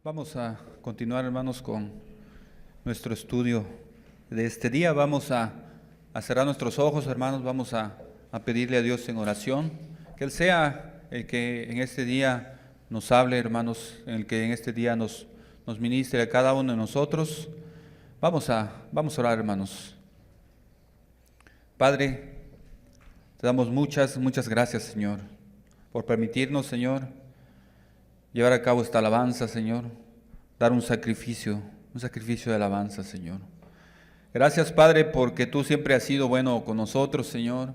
Vamos a continuar, hermanos, con nuestro estudio de este día. Vamos a cerrar nuestros ojos, hermanos. Vamos a pedirle a Dios en oración que Él sea el que en este día nos hable, hermanos, el que en este día nos ministre a cada uno de nosotros. Vamos a orar, hermanos. Padre, te damos muchas gracias, Señor, por permitirnos, Señor, llevar a cabo esta alabanza, Señor, dar un sacrificio de alabanza, Señor. Gracias, Padre, porque tú siempre has sido bueno con nosotros, Señor.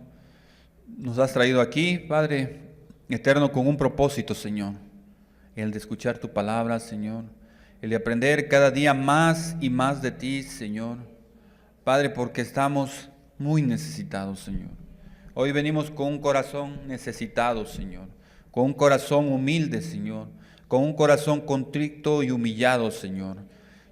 Nos has traído aquí, Padre eterno, con un propósito, Señor, el de escuchar tu palabra, Señor, el de aprender cada día más y más de ti, Señor. Padre, porque estamos muy necesitados, Señor. Hoy venimos con un corazón necesitado, Señor, con un corazón humilde, Señor, con un corazón contrito y humillado, Señor.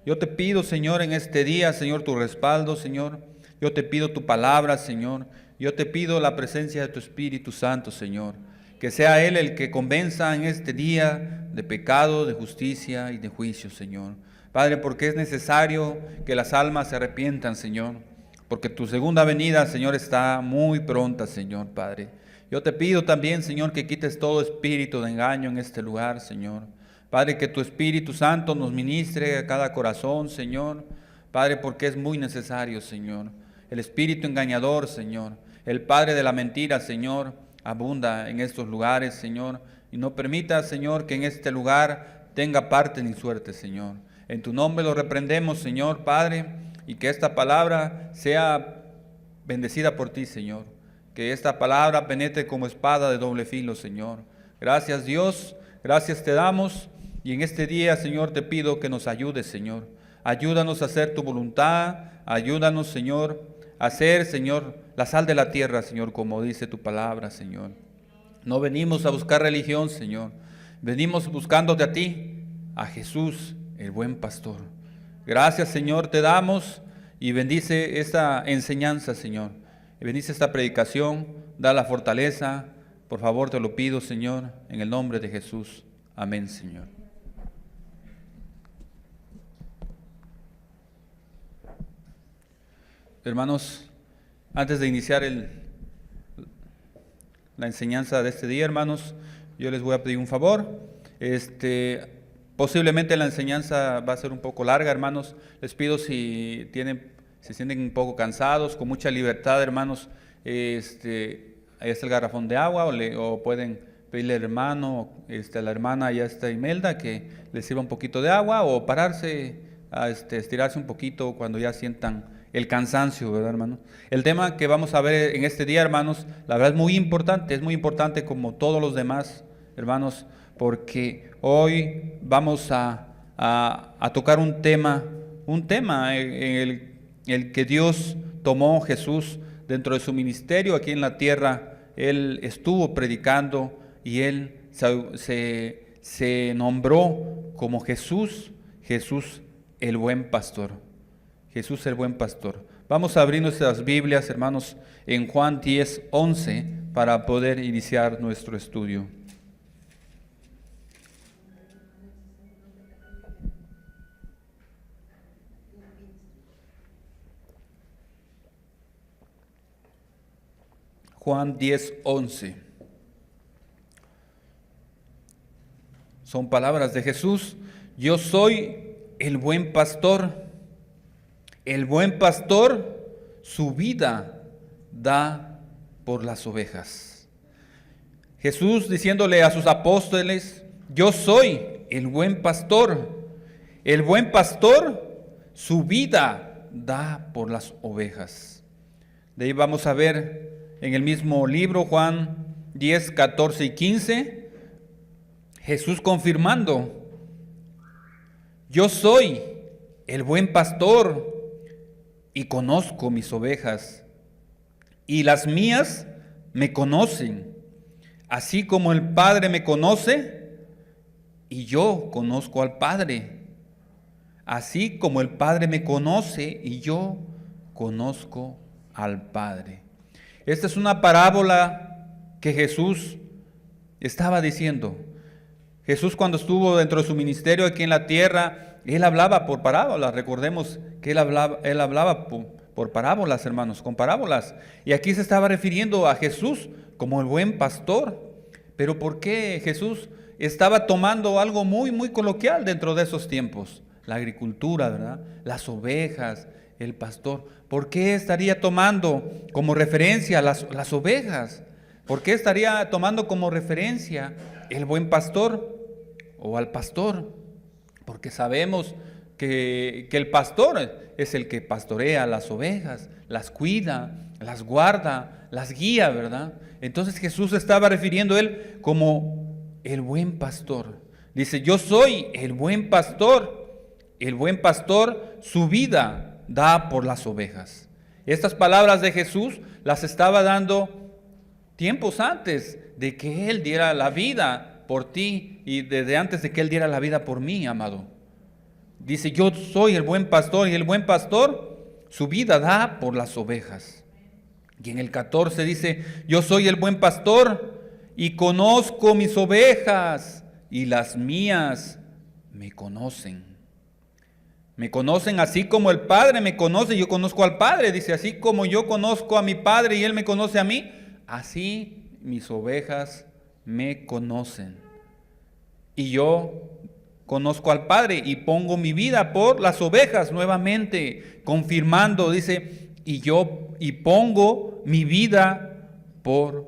Yo te pido, Señor, en este día, Señor, tu respaldo, Señor. Yo te pido tu palabra, Señor. Yo te pido la presencia de tu Espíritu Santo, Señor. Que sea Él el que convenza en este día de pecado, de justicia y de juicio, Señor. Padre, porque es necesario que las almas se arrepientan, Señor. Porque tu segunda venida, Señor, está muy pronta, Señor, Padre. Yo te pido también, Señor, que quites todo espíritu de engaño en este lugar, Señor. Padre, que tu Espíritu Santo nos ministre a cada corazón, Señor. Padre, porque es muy necesario, Señor. El espíritu engañador, Señor, el padre de la mentira, Señor, abunda en estos lugares, Señor. Y no permita, Señor, que en este lugar tenga parte ni suerte, Señor. En tu nombre lo reprendemos, Señor, Padre, y que esta palabra sea bendecida por ti, Señor. Que esta palabra penetre como espada de doble filo, Señor. Gracias, Dios, gracias te damos. Y en este día, Señor, te pido que nos ayudes, Señor. Ayúdanos a hacer tu voluntad. Ayúdanos, Señor, a ser, Señor, la sal de la tierra, Señor, como dice tu palabra, Señor. No venimos a buscar religión, Señor. Venimos buscándote a ti, a Jesús, el buen pastor. Gracias, Señor, te damos y bendice esta enseñanza, Señor. Bendice esta predicación, da la fortaleza. Por favor, te lo pido, Señor, en el nombre de Jesús. Amén, Señor. Hermanos, antes de iniciar la enseñanza de este día, hermanos, yo les voy a pedir un favor. Posiblemente la enseñanza va a ser un poco larga, hermanos. Les pido si se sienten un poco cansados, con mucha libertad, hermanos, ahí está el garrafón de agua, o pueden pedirle al hermano, a la hermana, ya está Imelda, que les sirva un poquito de agua, o pararse, estirarse un poquito cuando ya sientan el cansancio, ¿verdad, hermanos? El tema que vamos a ver en este día, hermanos, la verdad es muy importante como todos los demás, hermanos, porque hoy vamos a tocar un tema en el que Dios tomó Jesús dentro de su ministerio aquí en la tierra. Él estuvo predicando y Él se nombró como Jesús el buen pastor. Jesús el buen pastor. Vamos a abrir nuestras Biblias, hermanos, en Juan 10:11 para poder iniciar nuestro estudio. Juan 10:11. Son palabras de Jesús. Yo soy el buen pastor. El buen pastor su vida da por las ovejas. Jesús diciéndole a sus apóstoles, yo soy el buen pastor. El buen pastor su vida da por las ovejas. De ahí vamos a ver en el mismo libro, Juan 10, 14 y 15, Jesús confirmando, yo soy el buen pastor y conozco mis ovejas, y las mías me conocen, así como el Padre me conoce, y yo conozco al Padre, así como el Padre me conoce, y yo conozco al Padre. Esta es una parábola que Jesús estaba diciendo. Jesús, cuando estuvo dentro de su ministerio aquí en la tierra, Él hablaba por parábolas. Recordemos que Él hablaba por parábolas, hermanos, con parábolas. Y aquí se estaba refiriendo a Jesús como el buen pastor. Pero ¿por qué Jesús estaba tomando algo muy, muy coloquial dentro de esos tiempos? La agricultura, ¿verdad? Las ovejas, el pastor. ¿Por qué estaría tomando como referencia las ovejas? ¿Por qué estaría tomando como referencia el buen pastor o al pastor? Porque sabemos que el pastor es el que pastorea las ovejas, las cuida, las guarda, las guía, ¿verdad? Entonces Jesús estaba refiriendo a Él como el buen pastor. Dice, yo soy el buen pastor. El buen pastor su vida da por las ovejas. Estas palabras de Jesús las estaba dando tiempos antes de que Él diera la vida por ti y desde antes de que Él diera la vida por mí, amado. Dice, yo soy el buen pastor y el buen pastor su vida da por las ovejas. Y en el 14 dice, yo soy el buen pastor y conozco mis ovejas y las mías me conocen. Me conocen así como el Padre me conoce, yo conozco al Padre. Dice, así como yo conozco a mi Padre y Él me conoce a mí, así mis ovejas me conocen. Y yo conozco al Padre y pongo mi vida por las ovejas, nuevamente confirmando, dice, y pongo mi vida por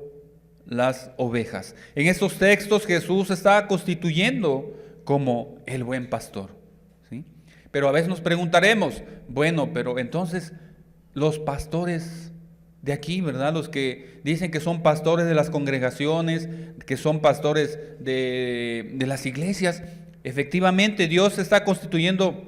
las ovejas. En estos textos Jesús está constituyendo como el buen pastor, ¿sí? Pero a veces nos preguntaremos, bueno, pero entonces los pastores de aquí, ¿verdad? Los que dicen que son pastores de las congregaciones, que son pastores de las iglesias, efectivamente Dios se está constituyendo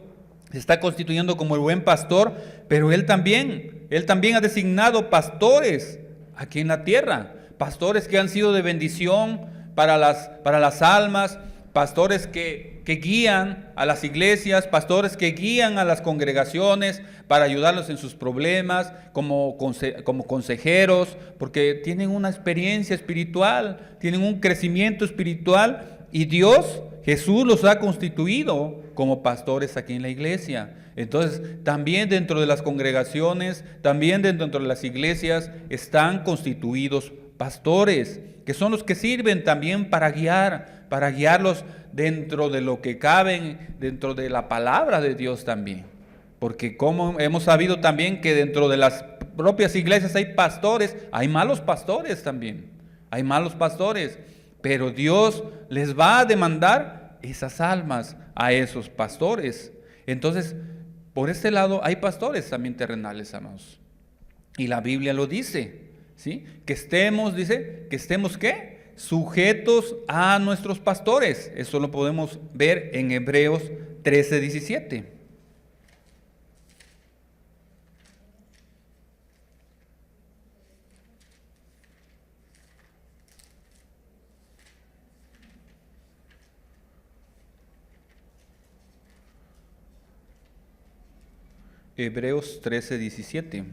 como el buen pastor, pero Él también ha designado pastores aquí en la tierra, pastores que han sido de bendición para las almas, pastores que guían a las iglesias, pastores que guían a las congregaciones para ayudarlos en sus problemas, como consejeros, porque tienen una experiencia espiritual, tienen un crecimiento espiritual y Dios, Jesús los ha constituido como pastores aquí en la iglesia. Entonces, también dentro de las congregaciones, también dentro de las iglesias están constituidos pastores, que son los que sirven también para guiarlos dentro de lo que caben, dentro de la palabra de Dios también. Porque como hemos sabido también que dentro de las propias iglesias hay pastores, hay malos pastores también, hay malos pastores, pero Dios les va a demandar esas almas a esos pastores. Entonces, por este lado hay pastores también terrenales, amados. Y la Biblia lo dice, ¿sí? Que estemos, ¿qué? Sujetos a nuestros pastores. Eso lo podemos ver en Hebreos 13:17. Hebreos 13:17.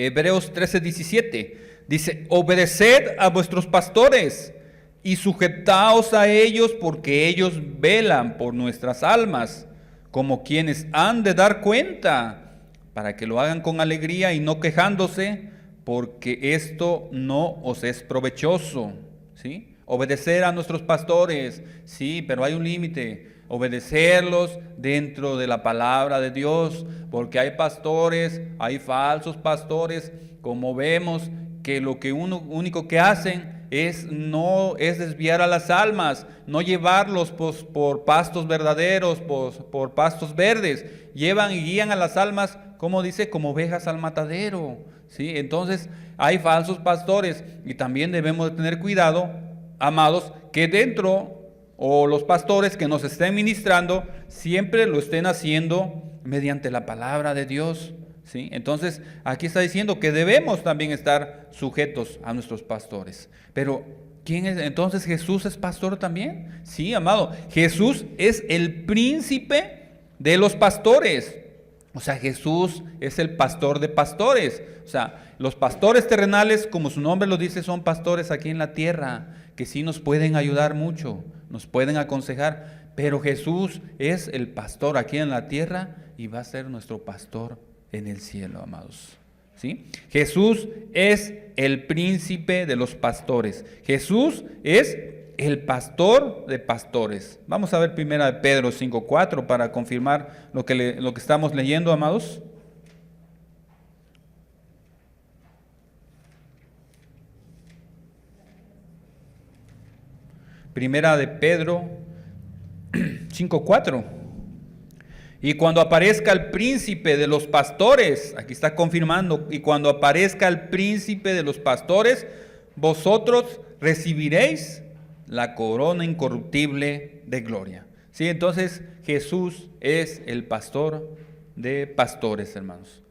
Hebreos 13:17 dice, obedeced a vuestros pastores y sujetaos a ellos porque ellos velan por nuestras almas, como quienes han de dar cuenta, para que lo hagan con alegría y no quejándose, porque esto no os es provechoso, ¿sí? Obedecer a nuestros pastores, sí, pero hay un límite. Obedecerlos dentro de la palabra de Dios, porque hay pastores, hay falsos pastores, como vemos que lo que único que hacen es desviar a las almas, no llevarlos por pastos verdaderos, por pastos verdes, llevan y guían a las almas, como dice, como ovejas al matadero, ¿sí? Entonces hay falsos pastores y también debemos de tener cuidado, amados, que dentro o los pastores que nos estén ministrando siempre lo estén haciendo mediante la palabra de Dios, ¿sí? Entonces aquí está diciendo que debemos también estar sujetos a nuestros pastores. Pero ¿quién es? Entonces Jesús es pastor también. Sí, amado, Jesús es el príncipe de los pastores. O sea, Jesús es el pastor de pastores. O sea, los pastores terrenales, como su nombre lo dice, son pastores aquí en la tierra, que sí nos pueden ayudar mucho, nos pueden aconsejar, pero Jesús es el pastor aquí en la tierra y va a ser nuestro pastor en el cielo, amados. ¿Sí? Jesús es el príncipe de los pastores. Jesús es el pastor de pastores. Vamos a ver primera de Pedro 5:4 para confirmar lo que estamos leyendo, amados. Primera de Pedro 5:4. Y cuando aparezca el príncipe de los pastores, aquí está confirmando, y cuando aparezca el príncipe de los pastores, vosotros recibiréis la corona incorruptible de gloria. ¿Sí? Entonces Jesús es el pastor de pastores, hermanos.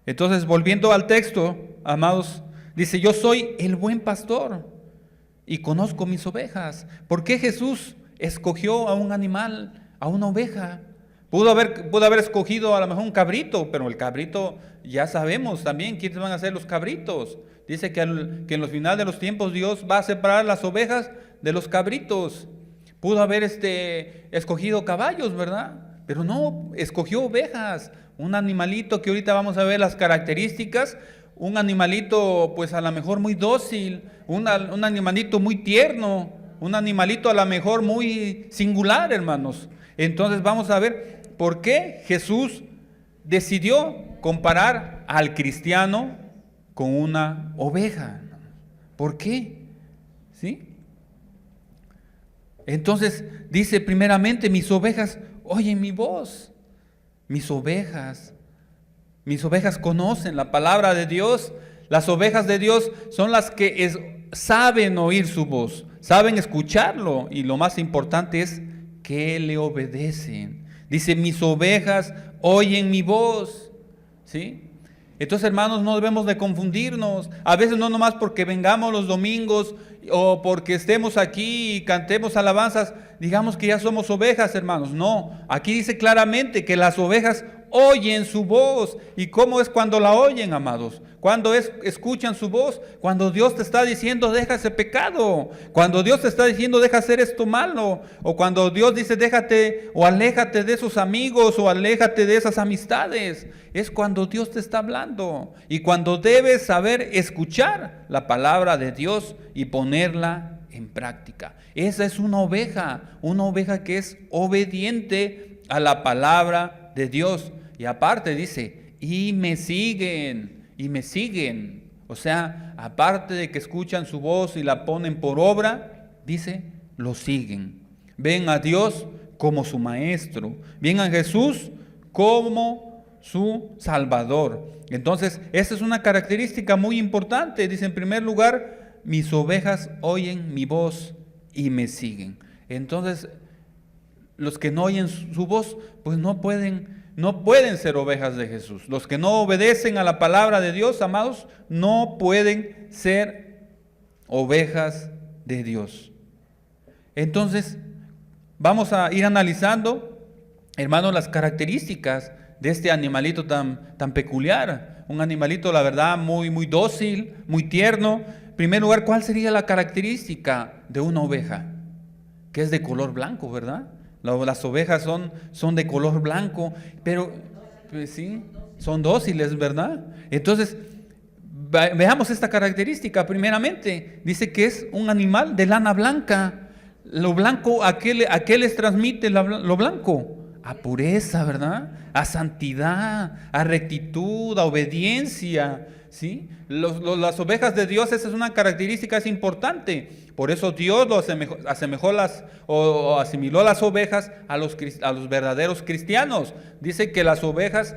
Entonces, volviendo al texto, amados, dice, yo soy el buen pastor y conozco mis ovejas. ¿Por qué Jesús escogió a un animal, a una oveja? Pudo haber escogido a lo mejor un cabrito, pero el cabrito ya sabemos también quiénes van a ser los cabritos. Dice que en los finales de los tiempos Dios va a separar las ovejas de los cabritos. Pudo haber escogido caballos, ¿verdad? Pero no, escogió ovejas, un animalito que ahorita vamos a ver las características, un animalito pues a lo mejor muy dócil, un animalito muy tierno, un animalito a lo mejor muy singular, hermanos. Entonces vamos a ver por qué Jesús decidió comparar al cristiano con una oveja. ¿Por qué? ¿Sí? Entonces dice primeramente, mis ovejas oyen mi voz. Mis ovejas conocen la palabra de Dios. Las ovejas de Dios son las que saben oír su voz, saben escucharlo, y lo más importante es que le obedecen. Dice, mis ovejas oyen mi voz. ¿Sí? Entonces, hermanos, no debemos de confundirnos. A veces no nomás porque vengamos los domingos o porque estemos aquí y cantemos alabanzas, digamos que ya somos ovejas, hermanos. No, aquí dice claramente que las ovejas oyen su voz. ¿Y cómo es cuando la oyen, amados? Cuando escuchan su voz, cuando Dios te está diciendo deja ese pecado, cuando Dios te está diciendo deja hacer esto malo, o cuando Dios dice déjate o aléjate de esos amigos o aléjate de esas amistades, es cuando Dios te está hablando. Y cuando debes saber escuchar la palabra de Dios y ponerla en práctica. Esa es una oveja que es obediente a la palabra de Dios. Y aparte dice, y me siguen. O sea, aparte de que escuchan su voz y la ponen por obra, dice, lo siguen. Ven a Dios como su maestro. Ven a Jesús como su Salvador. Entonces, esa es una característica muy importante. Dice, en primer lugar, mis ovejas oyen mi voz y me siguen. Entonces, los que no oyen su voz, pues no pueden ser ovejas de Jesús. Los que no obedecen a la palabra de Dios, amados, no pueden ser ovejas de Dios. Entonces, vamos a ir analizando, hermanos, las características de este animalito tan peculiar. Un animalito, la verdad, muy, muy dócil, muy tierno. En primer lugar, ¿cuál sería la característica de una oveja? Que es de color blanco, ¿verdad? Las ovejas son de color blanco, pero pues sí, son dóciles, ¿verdad? Entonces, veamos esta característica. Primeramente, dice que es un animal de lana blanca. Lo blanco, ¿a qué les transmite lo blanco? A pureza, ¿verdad? A santidad, a rectitud, a obediencia, ¿sí? Las ovejas de Dios, esa es una característica, es importante. Por eso Dios asimiló las ovejas a los verdaderos cristianos. Dice que las ovejas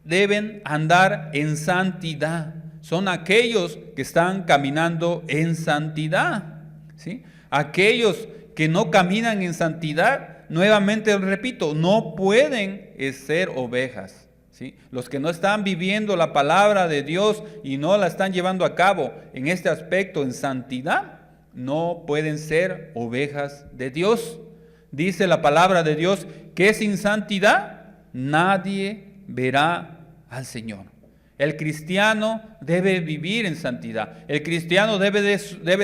deben andar en santidad. Son aquellos que están caminando en santidad, ¿sí? Aquellos que no caminan en santidad, nuevamente repito, no pueden ser ovejas. ¿Sí? Los que no están viviendo la palabra de Dios y no la están llevando a cabo en este aspecto, en santidad, no pueden ser ovejas de Dios. Dice la palabra de Dios que sin santidad nadie verá al Señor. El cristiano debe vivir en santidad. El cristiano debe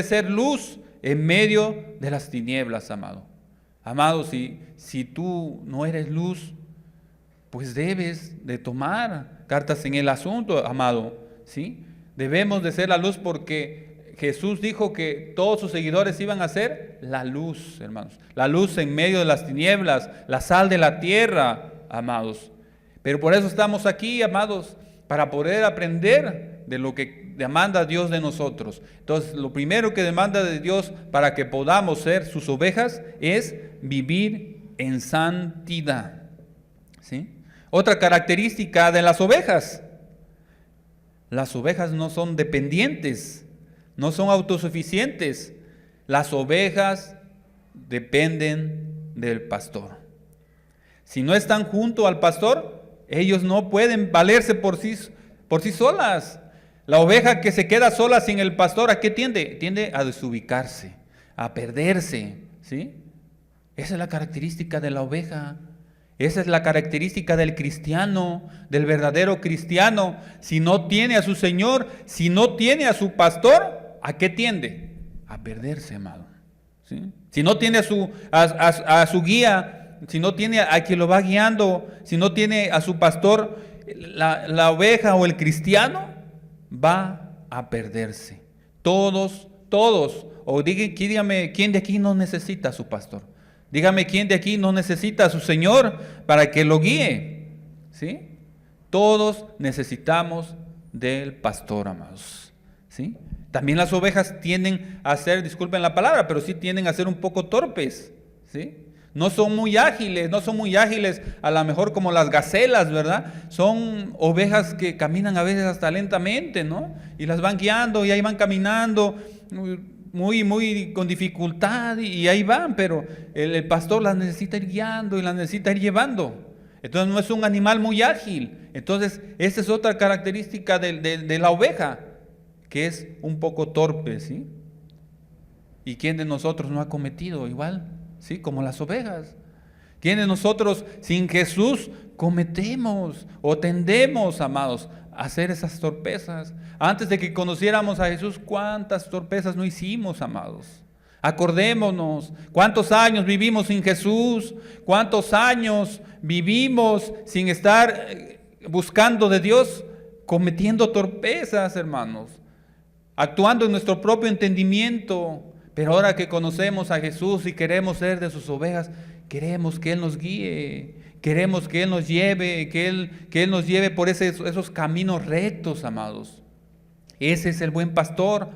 ser luz en medio de las tinieblas, amado. Amado, si tú no eres luz, pues debes de tomar cartas en el asunto, amado, ¿sí? Debemos de ser la luz porque Jesús dijo que todos sus seguidores iban a ser la luz, hermanos. La luz en medio de las tinieblas, la sal de la tierra, amados. Pero por eso estamos aquí, amados, para poder aprender de lo que demanda Dios de nosotros. Entonces, lo primero que demanda de Dios para que podamos ser sus ovejas es vivir en santidad, ¿sí? Otra característica de las ovejas no son dependientes, no son autosuficientes. Las ovejas dependen del pastor. Si no están junto al pastor, ellos no pueden valerse por sí solas. La oveja que se queda sola sin el pastor, ¿a qué tiende? Tiende a desubicarse, a perderse, ¿sí? Esa es la característica de la oveja. Esa es la característica del cristiano, del verdadero cristiano. Si no tiene a su Señor, si no tiene a su pastor, ¿a qué tiende? A perderse, amado, ¿sí? Si no tiene a su guía, si no tiene a quien lo va guiando, si no tiene a su pastor, la oveja o el cristiano va a perderse. Todos, o dígame, ¿quién de aquí no necesita a su pastor? Dígame, ¿quién de aquí no necesita a su Señor para que lo guíe? ¿Sí? Todos necesitamos del pastor, amados, ¿sí? También las ovejas tienden a ser, disculpen la palabra, pero sí tienden a ser un poco torpes, ¿sí? No son muy ágiles, a lo mejor como las gacelas, ¿verdad? Son ovejas que caminan a veces hasta lentamente, ¿no? Y las van guiando y ahí van caminando muy con dificultad y ahí van, pero el pastor las necesita ir guiando y las necesita ir llevando. Entonces no es un animal muy ágil. Entonces esa es otra característica de la oveja, que es un poco torpe, ¿sí? ¿Y quién de nosotros no ha cometido igual? ¿Sí? Como las ovejas. ¿Quién de nosotros sin Jesús cometemos o tendemos, amados, a hacer esas torpezas? Antes de que conociéramos a Jesús, ¿cuántas torpezas no hicimos, amados? Acordémonos, ¿cuántos años vivimos sin Jesús? ¿Cuántos años vivimos sin estar buscando de Dios, cometiendo torpezas, hermanos? Actuando en nuestro propio entendimiento. Pero ahora que conocemos a Jesús y queremos ser de sus ovejas, queremos que Él nos guíe, queremos que Él nos lleve, que Él nos lleve por esos caminos rectos, amados. Ese es el buen pastor,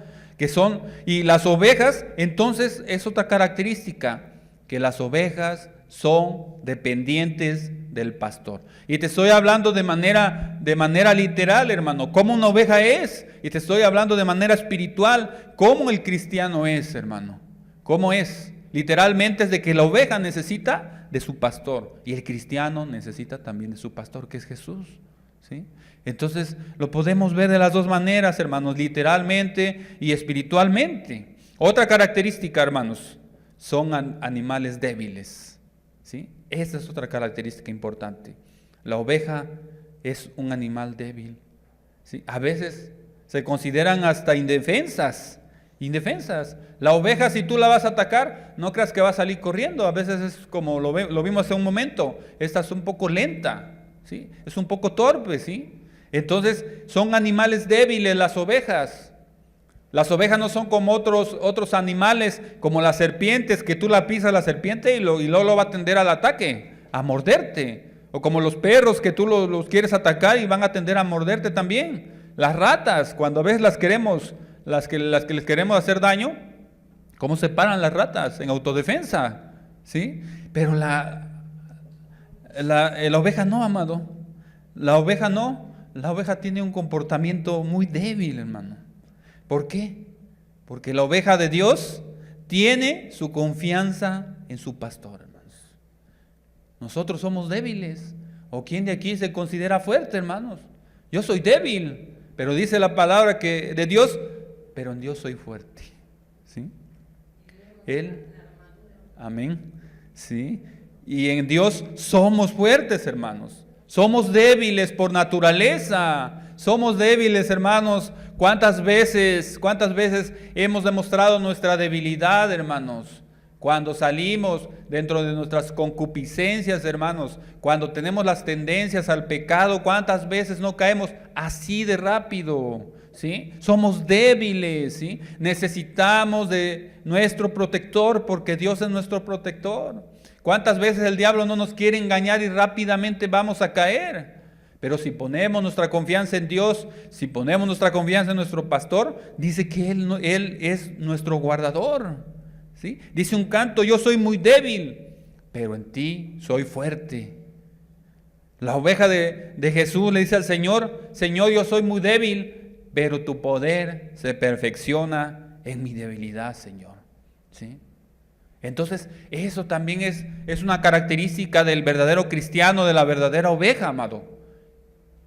y las ovejas, entonces es otra característica, que las ovejas son dependientes del pastor. Y te estoy hablando de manera literal, hermano, cómo una oveja es. Y te estoy hablando de manera espiritual, cómo el cristiano es, hermano. ¿Cómo es? Literalmente es de que la oveja necesita de su pastor. Y el cristiano necesita también de su pastor, que es Jesús, ¿sí? Entonces lo podemos ver de las dos maneras, hermanos, literalmente y espiritualmente. Otra característica, hermanos, son animales débiles, ¿sí? Esa es otra característica importante. La oveja es un animal débil, ¿sí? A veces se consideran hasta indefensas. La oveja, si tú la vas a atacar, no creas que va a salir corriendo. A veces es como lo vimos hace un momento. Esta es un poco lenta, ¿sí? Es un poco torpe, ¿sí? Entonces son animales débiles las ovejas. Las ovejas no son como otros animales, como las serpientes, que tú la pisas la serpiente y luego va a tender al ataque, a morderte. O como los perros, que tú los quieres atacar y van a tender a morderte también. Las ratas, cuando a veces las que les queremos hacer daño, ¿cómo se paran las ratas? En autodefensa, ¿sí? Pero la oveja no, amado. La oveja no. La oveja tiene un comportamiento muy débil, hermano. ¿Por qué? Porque la oveja de Dios tiene su confianza en su pastor, hermanos. Nosotros somos débiles. ¿O quién de aquí se considera fuerte, hermanos? Yo soy débil, pero dice la palabra que de Dios, pero en Dios soy fuerte, ¿sí? Él, amén. ¿sí? Y en Dios somos fuertes, hermanos. Somos débiles por naturaleza. Somos débiles, hermanos. ¿Cuántas veces hemos demostrado nuestra debilidad, hermanos? Cuando salimos dentro de nuestras concupiscencias, hermanos, cuando tenemos las tendencias al pecado, ¿cuántas veces no caemos así de rápido? ¿Sí? Somos débiles, ¿sí? Necesitamos de nuestro protector porque Dios es nuestro protector. ¿Cuántas veces el diablo no nos quiere engañar y rápidamente vamos a caer? Pero si ponemos nuestra confianza en Dios, si ponemos nuestra confianza en nuestro pastor, dice que Él es nuestro guardador, ¿sí? Dice un canto, yo soy muy débil, pero en ti soy fuerte. La oveja de Jesús le dice al Señor, Señor, yo soy muy débil, pero tu poder se perfecciona en mi debilidad, Señor, ¿sí? Entonces, eso también es una característica del verdadero cristiano, de la verdadera oveja, amado.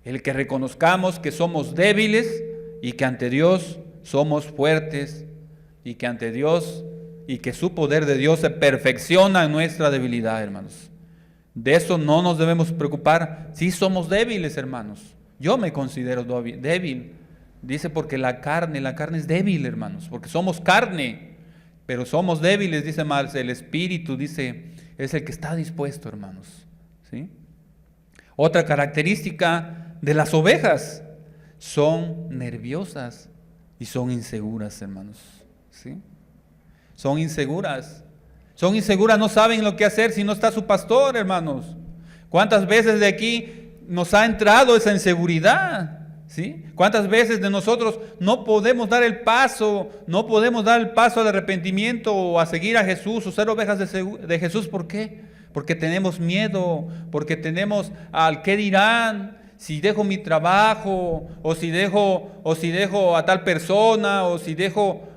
El que reconozcamos que somos débiles y que ante Dios somos fuertes y que ante Dios y que su poder de Dios se perfecciona en nuestra debilidad, hermanos. De eso no nos debemos preocupar. Sí somos débiles, hermanos. Yo me considero débil. Dice porque la carne es débil, hermanos, porque somos carne. Pero somos débiles, dice más, el Espíritu, dice, es el que está dispuesto, hermanos, ¿sí? Otra característica de las ovejas, son nerviosas y son inseguras, hermanos, ¿sí? Son inseguras, no saben lo que hacer si no está su pastor, hermanos. ¿Cuántas veces de aquí nos ha entrado esa inseguridad? ¿Sí? ¿Cuántas veces de nosotros no podemos dar el paso al arrepentimiento o a seguir a Jesús o ser ovejas de Jesús? ¿Por qué? Porque tenemos miedo, porque tenemos al qué dirán, si dejo mi trabajo, o si dejo a tal persona, o si dejo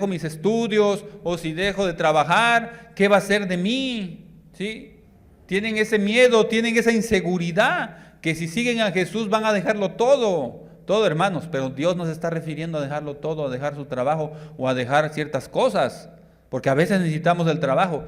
mis estudios, o si dejo de trabajar, ¿qué va a ser de mí? ¿Sí? Tienen ese miedo, tienen esa inseguridad, que si siguen a Jesús van a dejarlo todo, hermanos, pero Dios nos está refiriendo a dejarlo todo, a dejar su trabajo o a dejar ciertas cosas, porque a veces necesitamos el trabajo.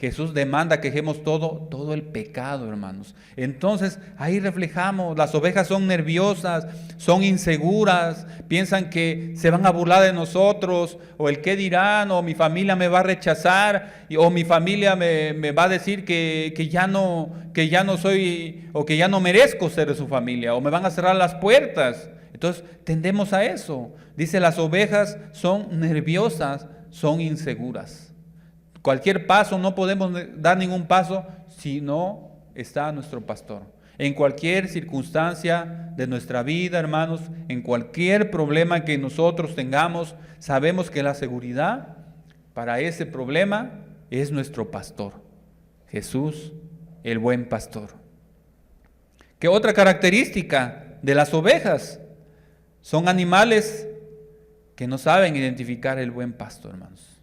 Jesús demanda que dejemos todo el pecado, hermanos. Entonces ahí reflejamos, las ovejas son nerviosas, son inseguras, piensan que se van a burlar de nosotros, o el qué dirán, o mi familia me va a rechazar, o mi familia me va a decir que ya no soy, o que ya no merezco ser de su familia, o me van a cerrar las puertas. Entonces tendemos a eso. Dice, las ovejas son nerviosas, son inseguras. Cualquier paso, no podemos dar ningún paso si no está nuestro pastor. En cualquier circunstancia de nuestra vida, hermanos, en cualquier problema que nosotros tengamos, sabemos que la seguridad para ese problema es nuestro pastor, Jesús, el buen pastor. ¿Qué otra característica de las ovejas? Son animales que no saben identificar el buen pasto, hermanos.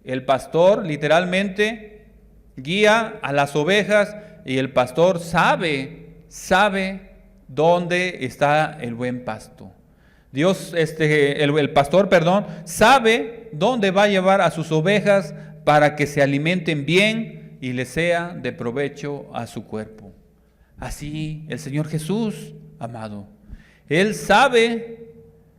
El pastor literalmente guía a las ovejas y el pastor sabe dónde está el buen pasto. El pastor, sabe dónde va a llevar a sus ovejas para que se alimenten bien y les sea de provecho a su cuerpo. Así el Señor Jesús, amado, Él sabe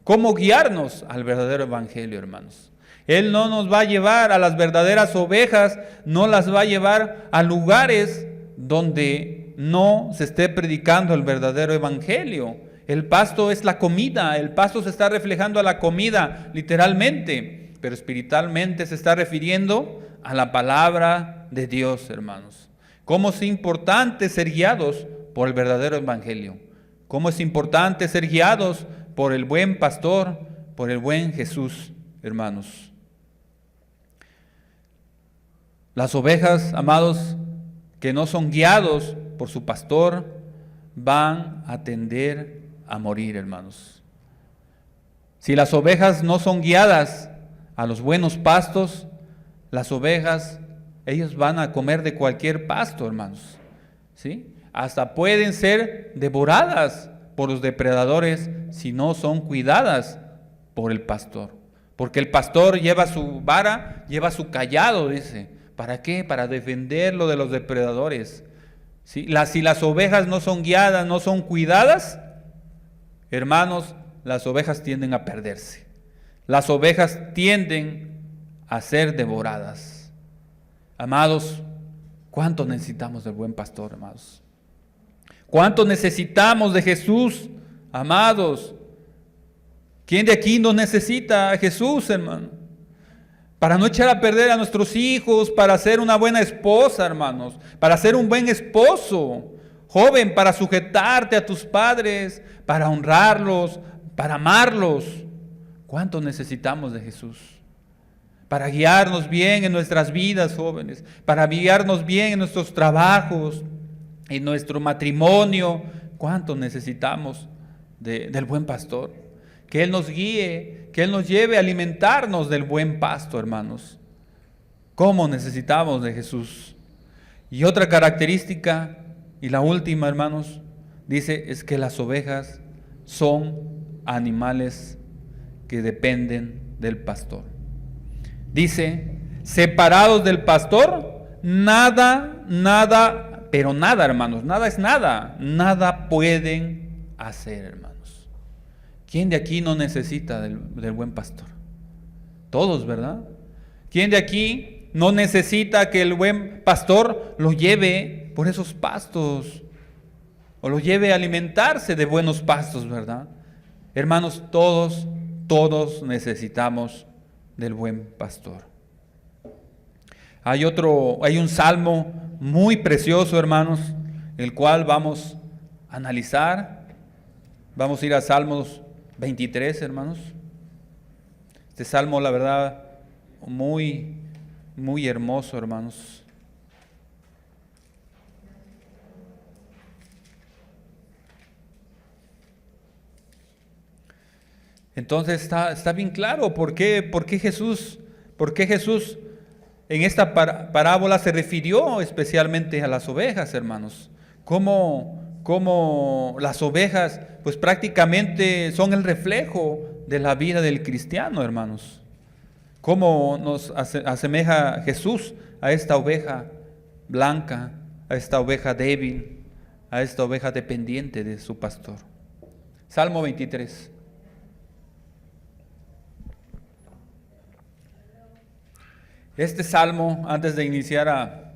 cómo guiarnos al verdadero evangelio, hermanos. Él no nos va a llevar a las verdaderas ovejas, no las va a llevar a lugares donde no se esté predicando el verdadero evangelio. El pasto es la comida, el pasto se está reflejando a la comida literalmente, pero espiritualmente se está refiriendo a la palabra de Dios, hermanos. Cómo es importante ser guiados por el verdadero evangelio. Cómo es importante ser guiados por el buen pastor, por el buen Jesús, hermanos. Las ovejas, amados, que no son guiados por su pastor, van a tender a morir, hermanos. Si las ovejas no son guiadas a los buenos pastos, las ovejas, ellos van a comer de cualquier pasto, hermanos, ¿sí? Hasta pueden ser devoradas por los depredadores si no son cuidadas por el pastor. Porque el pastor lleva su vara, lleva su cayado, dice, ¿Para qué? Para defenderlo de los depredadores. Si las ovejas no son guiadas, no son cuidadas, hermanos, las ovejas tienden a perderse. Las ovejas tienden a ser devoradas. Amados, ¿cuánto necesitamos del buen pastor, amados? ¿Cuánto necesitamos de Jesús, amados? ¿Quién de aquí no necesita a Jesús, hermano? Para no echar a perder a nuestros hijos, para ser una buena esposa, hermanos, para ser un buen esposo. Joven, para sujetarte a tus padres, para honrarlos, para amarlos. ¿Cuánto necesitamos de Jesús? Para guiarnos bien en nuestras vidas, jóvenes, para guiarnos bien en nuestros trabajos, en nuestro matrimonio. ¿Cuánto necesitamos del buen pastor? Que Él nos guíe, que Él nos lleve a alimentarnos del buen pasto, hermanos. ¿Cómo necesitamos de Jesús? Y otra característica, y la última, hermanos, dice, es que las ovejas son animales que dependen del pastor. Dice, separados del pastor, nada, pero nada, hermanos, nada es nada, nada pueden hacer, hermanos. ¿Quién de aquí no necesita del buen pastor? Todos, ¿verdad? ¿Quién de aquí no necesita que el buen pastor lo lleve por esos pastos? O lo lleve a alimentarse de buenos pastos, ¿verdad? Hermanos, todos necesitamos del buen pastor. Hay un salmo muy precioso, hermanos, el cual vamos a analizar. Vamos a ir a Salmos 23, hermanos. Este salmo, la verdad, muy, muy hermoso, hermanos. Entonces está bien claro por qué Jesús en esta parábola se refirió especialmente a las ovejas, hermanos. Como las ovejas pues prácticamente son el reflejo de la vida del cristiano, hermanos. Cómo nos asemeja Jesús a esta oveja blanca, a esta oveja débil, a esta oveja dependiente de su pastor. Salmo 23. Este salmo, antes de iniciar a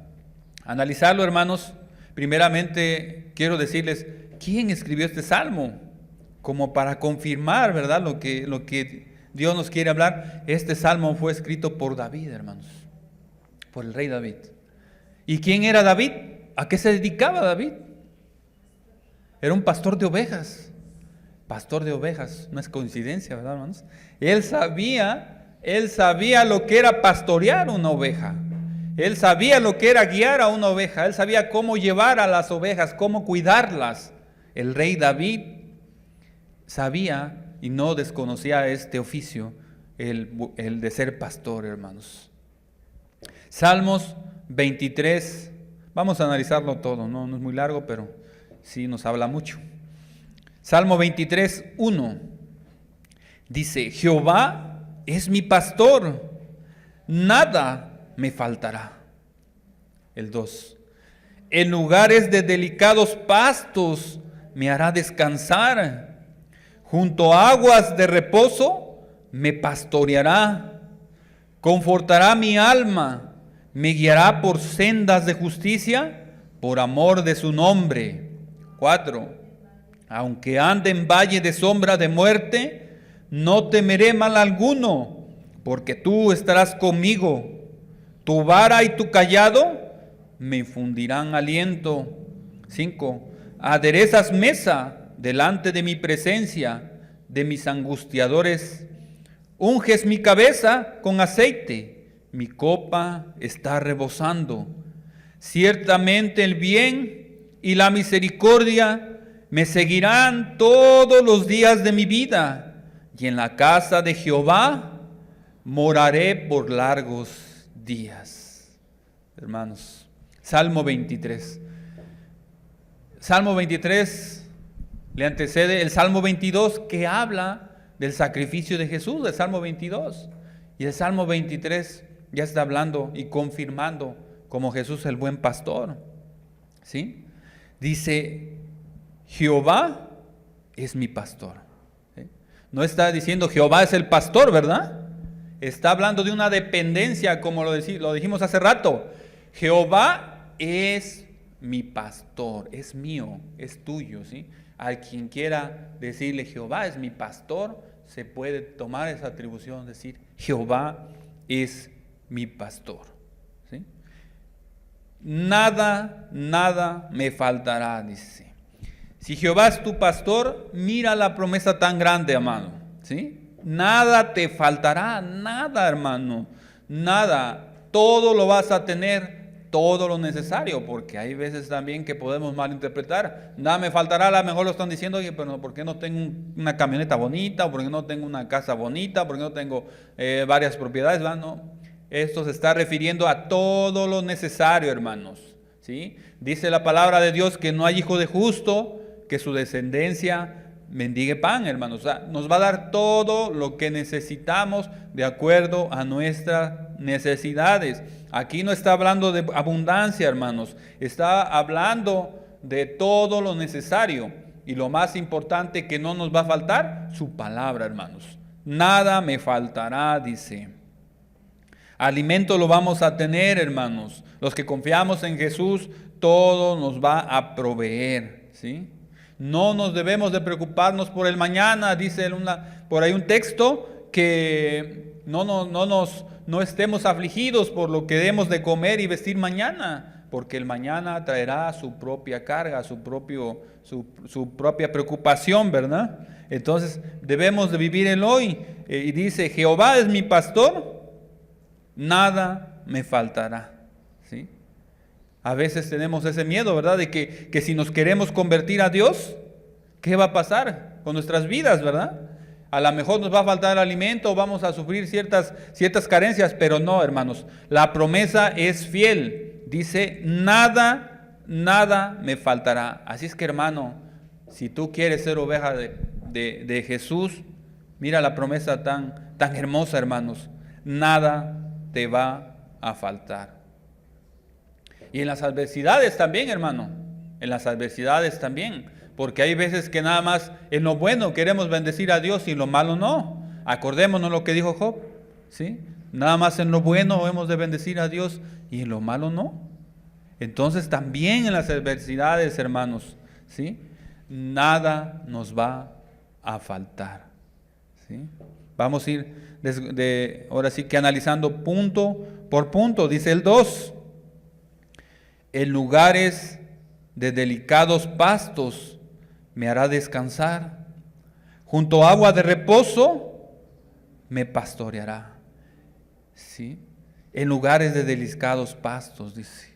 analizarlo, hermanos, primeramente quiero decirles, ¿quién escribió este salmo? Como para confirmar, ¿verdad? Lo que Dios nos quiere hablar. Este salmo fue escrito por David, hermanos, por el rey David. ¿Y quién era David? ¿A qué se dedicaba David? Era un pastor de ovejas. Pastor de ovejas, no es coincidencia, ¿verdad, hermanos? Él sabía lo que era pastorear una oveja. Él sabía lo que era guiar a una oveja. Él sabía cómo llevar a las ovejas, cómo cuidarlas. El rey David sabía y no desconocía este oficio, el de ser pastor, hermanos. Salmos 23. Vamos a analizarlo todo, no es muy largo, pero sí nos habla mucho. Salmo 23, 1. Dice, Jehová es mi pastor, nada me faltará. El 2. En lugares de delicados pastos me hará descansar. Junto a aguas de reposo me pastoreará. Confortará mi alma. Me guiará por sendas de justicia por amor de su nombre. 4. Aunque ande en valle de sombra de muerte, no temeré mal alguno, porque tú estarás conmigo. Tu vara y tu cayado me infundirán aliento. 5. Aderezas mesa delante de mi presencia, de mis angustiadores. Unges mi cabeza con aceite, mi copa está rebosando. Ciertamente el bien y la misericordia me seguirán todos los días de mi vida, y en la casa de Jehová moraré por largos días. Hermanos, Salmo 23. Salmo 23 le antecede el Salmo 22, que habla del sacrificio de Jesús, el Salmo 22. Y el Salmo 23 Ya está hablando y confirmando como Jesús el buen pastor. ¿Sí? Dice, Jehová es mi pastor. ¿Sí? No está diciendo Jehová es el pastor, ¿verdad? Está hablando de una dependencia, como lo dijimos hace rato. Jehová es mi pastor, es mío, es tuyo, ¿sí? A quien quiera decirle Jehová es mi pastor, se puede tomar esa atribución, decir Jehová es mi pastor, ¿sí? Nada me faltará, dice. Si Jehová es tu pastor, mira la promesa tan grande, amado, ¿sí? Nada te faltará, nada, hermano, nada. Todo lo vas a tener, todo lo necesario, porque hay veces también que podemos malinterpretar. Nada me faltará, a lo mejor lo están diciendo, oye, pero ¿por qué no tengo una camioneta bonita? ¿Por qué no tengo una casa bonita? ¿Por qué no tengo varias propiedades? No, esto se está refiriendo a todo lo necesario, hermanos, ¿sí? Dice la palabra de Dios que no hay hijo de justo, que su descendencia mendigue pan, hermanos. O sea, nos va a dar todo lo que necesitamos de acuerdo a nuestras necesidades. Aquí no está hablando de abundancia, hermanos. Está hablando de todo lo necesario. Y lo más importante que no nos va a faltar, su palabra, hermanos. Nada me faltará, dice. Alimento lo vamos a tener, hermanos. Los que confiamos en Jesús, todo nos va a proveer, ¿sí? No nos debemos de preocuparnos por el mañana, dice por ahí un texto, que no estemos afligidos por lo que debemos de comer y vestir mañana, porque el mañana traerá su propia carga, su propia preocupación, ¿verdad? Entonces debemos de vivir el hoy. Y dice, Jehová es mi pastor, nada me faltará, ¿sí? A veces tenemos ese miedo, ¿verdad? De que si nos queremos convertir a Dios, ¿qué va a pasar con nuestras vidas, verdad? A lo mejor nos va a faltar alimento, vamos a sufrir ciertas carencias, pero no, hermanos. La promesa es fiel. Dice, nada me faltará. Así es que, hermano, si tú quieres ser oveja de Jesús, mira la promesa tan hermosa, hermanos. Nada te va a faltar. Y en las adversidades también, hermano, en las adversidades también, porque hay veces que nada más en lo bueno queremos bendecir a Dios y en lo malo no. Acordémonos lo que dijo Job, ¿sí? Nada más en lo bueno hemos de bendecir a Dios y en lo malo no. Entonces también en las adversidades, hermanos, ¿sí? Nada nos va a faltar, ¿sí? Vamos a ir ahora sí que analizando punto por punto. Dice el 2. En lugares de delicados pastos me hará descansar. Junto a agua de reposo me pastoreará. ¿Sí? En lugares de delicados pastos, dice.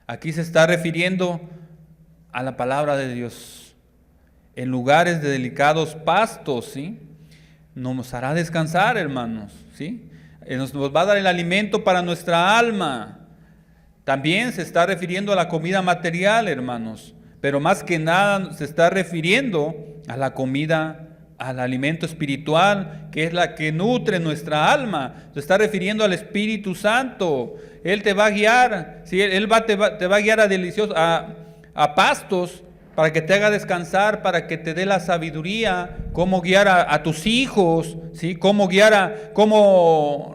Aquí se está refiriendo a la palabra de Dios. En lugares de delicados pastos, ¿sí? Nos hará descansar, hermanos, ¿sí? Nos va a dar el alimento para nuestra alma. También se está refiriendo a la comida material, hermanos, pero más que nada se está refiriendo a la comida, al alimento espiritual, que es la que nutre nuestra alma. Se está refiriendo al Espíritu Santo. Él te va a guiar, ¿sí? te va a guiar a pastos para que te haga descansar, para que te dé la sabiduría, cómo guiar a tus hijos, ¿sí? Cómo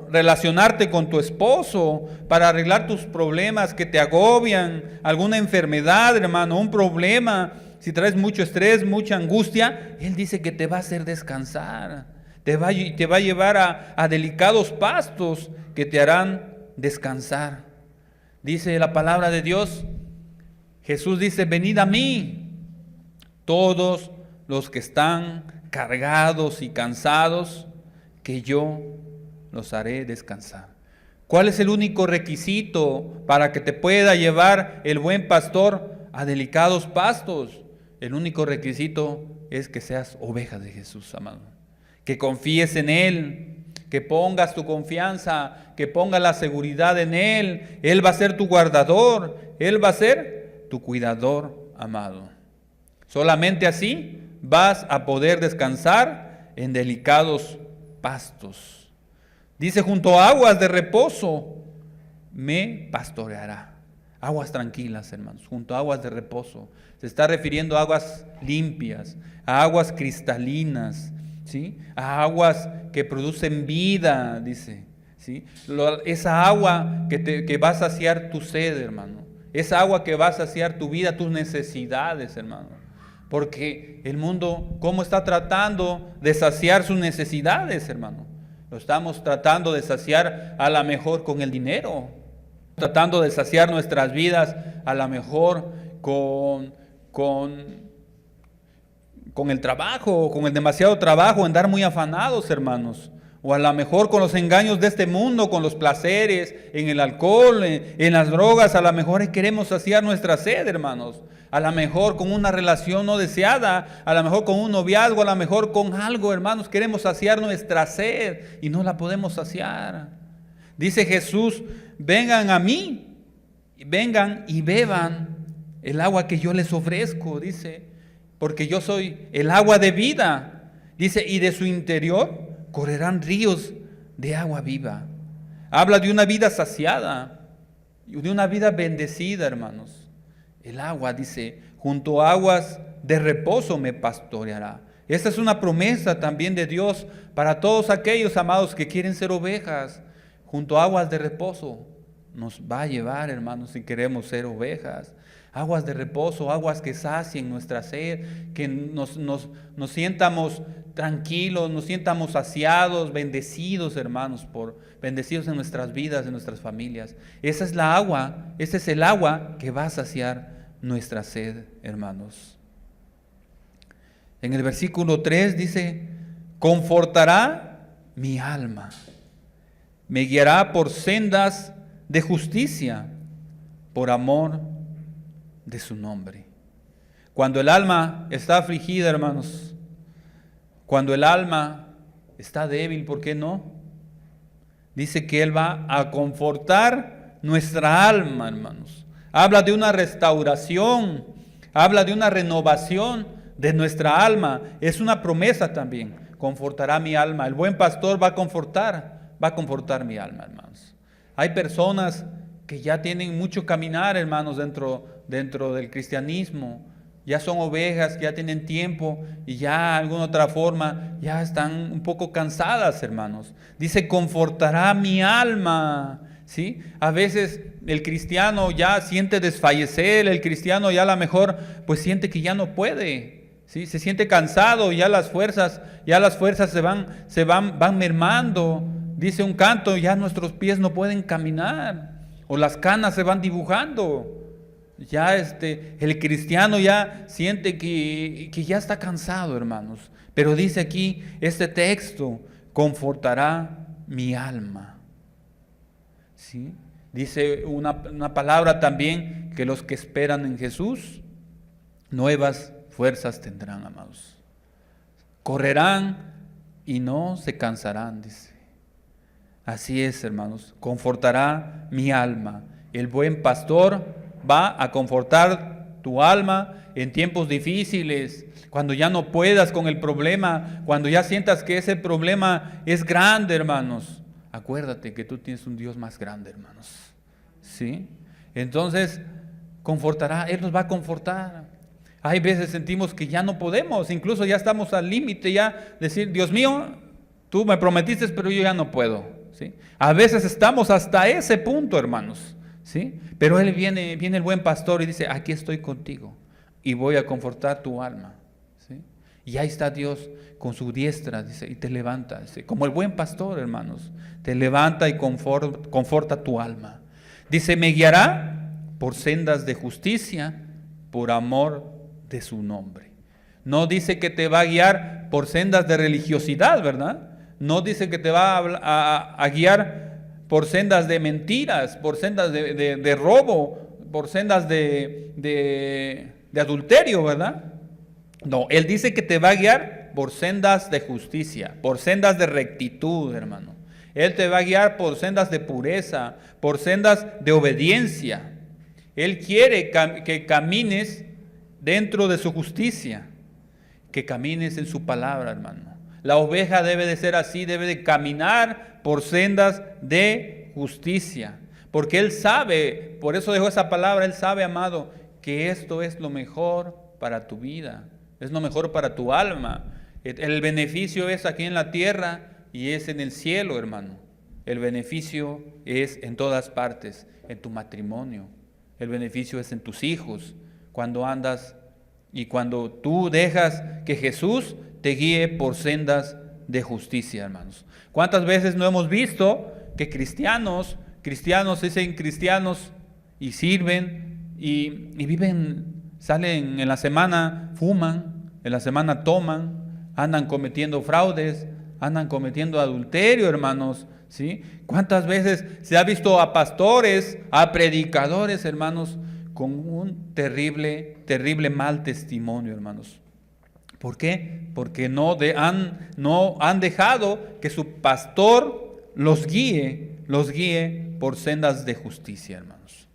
relacionarte con tu esposo, para arreglar tus problemas que te agobian, alguna enfermedad, hermano, un problema, si traes mucho estrés, mucha angustia, Él dice que te va a hacer descansar, te va a llevar a delicados pastos que te harán descansar. Dice la palabra de Dios, Jesús dice, venid a mí, todos los que están cargados y cansados, que yo los haré descansar. ¿Cuál es el único requisito para que te pueda llevar el buen pastor a delicados pastos? El único requisito es que seas oveja de Jesús, amado. Que confíes en Él, que pongas tu confianza, que pongas la seguridad en Él. Él va a ser tu guardador, Él va a ser tu cuidador, amado. Solamente así vas a poder descansar en delicados pastos. Dice, junto a aguas de reposo me pastoreará. Aguas tranquilas, hermanos, junto a aguas de reposo. Se está refiriendo a aguas limpias, a aguas cristalinas, ¿sí? A aguas que producen vida, dice, ¿sí? Esa agua que va a saciar tu sed, hermano. Esa agua que va a saciar tu vida, tus necesidades, hermano. Porque el mundo, ¿cómo está tratando de saciar sus necesidades, hermano? Lo estamos tratando de saciar a lo mejor con el dinero, tratando de saciar nuestras vidas a lo mejor con el trabajo, con el demasiado trabajo, andar muy afanados, hermanos. O a lo mejor con los engaños de este mundo, con los placeres, en el alcohol, en las drogas. A lo mejor queremos saciar nuestra sed, hermanos. A lo mejor con una relación no deseada, a lo mejor con un noviazgo, a lo mejor con algo, hermanos. Queremos saciar nuestra sed y no la podemos saciar. Dice Jesús, vengan a mí, vengan y beban el agua que yo les ofrezco, dice, porque yo soy el agua de vida. Dice, y de su interior correrán ríos de agua viva. Habla de una vida saciada, de una vida bendecida, hermanos. El agua, dice, junto a aguas de reposo me pastoreará. Esta es una promesa también de Dios para todos aquellos amados que quieren ser ovejas. Junto a aguas de reposo nos va a llevar, hermanos, si queremos ser ovejas. Aguas de reposo, aguas que sacien nuestra sed, que nos sientamos tranquilos, nos sientamos saciados, bendecidos, hermanos, bendecidos en nuestras vidas, en nuestras familias. Esa es la agua, ese es el agua que va a saciar nuestra sed, hermanos. En el versículo 3 dice, confortará mi alma, me guiará por sendas de justicia, por amor de su nombre. Cuando el alma está afligida, hermanos, cuando el alma está débil, ¿por qué no? Dice que Él va a confortar nuestra alma, hermanos. Habla de una restauración, habla de una renovación de nuestra alma. Es una promesa también. Confortará mi alma. El buen pastor va a confortar mi alma, hermanos. Hay personas que ya tienen mucho caminar, hermanos, dentro del cristianismo. Ya son ovejas, que ya tienen tiempo y ya de alguna otra forma ya están un poco cansadas, hermanos. Dice, confortará mi alma. ¿Sí? A veces el cristiano ya siente desfallecer, el cristiano ya a lo mejor pues siente que ya no puede, ¿sí? Se siente cansado, ya las fuerzas van mermando. Dice un canto, ya nuestros pies no pueden caminar, o las canas se van dibujando. Ya el cristiano ya siente que ya está cansado, hermanos. Pero dice aquí este texto, confortará mi alma. ¿Sí? Dice una palabra también, que los que esperan en Jesús, nuevas fuerzas tendrán, amados. Correrán y no se cansarán, dice. Así es, hermanos, confortará mi alma. El buen pastor va a confortar tu alma en tiempos difíciles, cuando ya no puedas con el problema, cuando ya sientas que ese problema es grande, hermanos. Acuérdate que tú tienes un Dios más grande, hermanos. ¿Sí? Entonces, confortará, Él nos va a confortar. Hay veces sentimos que ya no podemos, incluso ya estamos al límite, ya decir, Dios mío, tú me prometiste, pero yo ya no puedo. ¿Sí? A veces estamos hasta ese punto, hermanos. ¿Sí? Pero viene el buen pastor y dice, aquí estoy contigo y voy a confortar tu alma. ¿Sí? Y ahí está Dios con su diestra, dice, y te levanta, dice, como el buen pastor, hermanos, te levanta y conforta tu alma. Dice, me guiará por sendas de justicia, por amor de su nombre. No dice que te va a guiar por sendas de religiosidad, ¿verdad? No dice que te va a guiar por sendas de mentiras, por sendas de robo, por sendas de adulterio, ¿verdad? No, Él dice que te va a guiar por sendas de justicia, por sendas de rectitud, hermano. Él te va a guiar por sendas de pureza, por sendas de obediencia. Él quiere que camines dentro de su justicia, que camines en su palabra, hermano. La oveja debe de ser así, debe de caminar por sendas de justicia. Porque Él sabe, por eso dejó esa palabra, Él sabe, amado, que esto es lo mejor para tu vida, es lo mejor para tu alma. El beneficio es aquí en la tierra y es en el cielo, hermano. El beneficio es en todas partes, en tu matrimonio. El beneficio es en tus hijos, cuando andas y cuando tú dejas que Jesús te guíe por sendas de justicia, hermanos. ¿Cuántas veces no hemos visto que cristianos dicen cristianos y sirven y viven, salen en la semana, fuman, en la semana toman, andan cometiendo fraudes, andan cometiendo adulterio, hermanos, ¿sí? ¿Cuántas veces se ha visto a pastores, a predicadores, hermanos, con un terrible mal testimonio, hermanos? ¿Por qué? Porque no han dejado que su pastor los guíe por sendas de justicia, hermanos.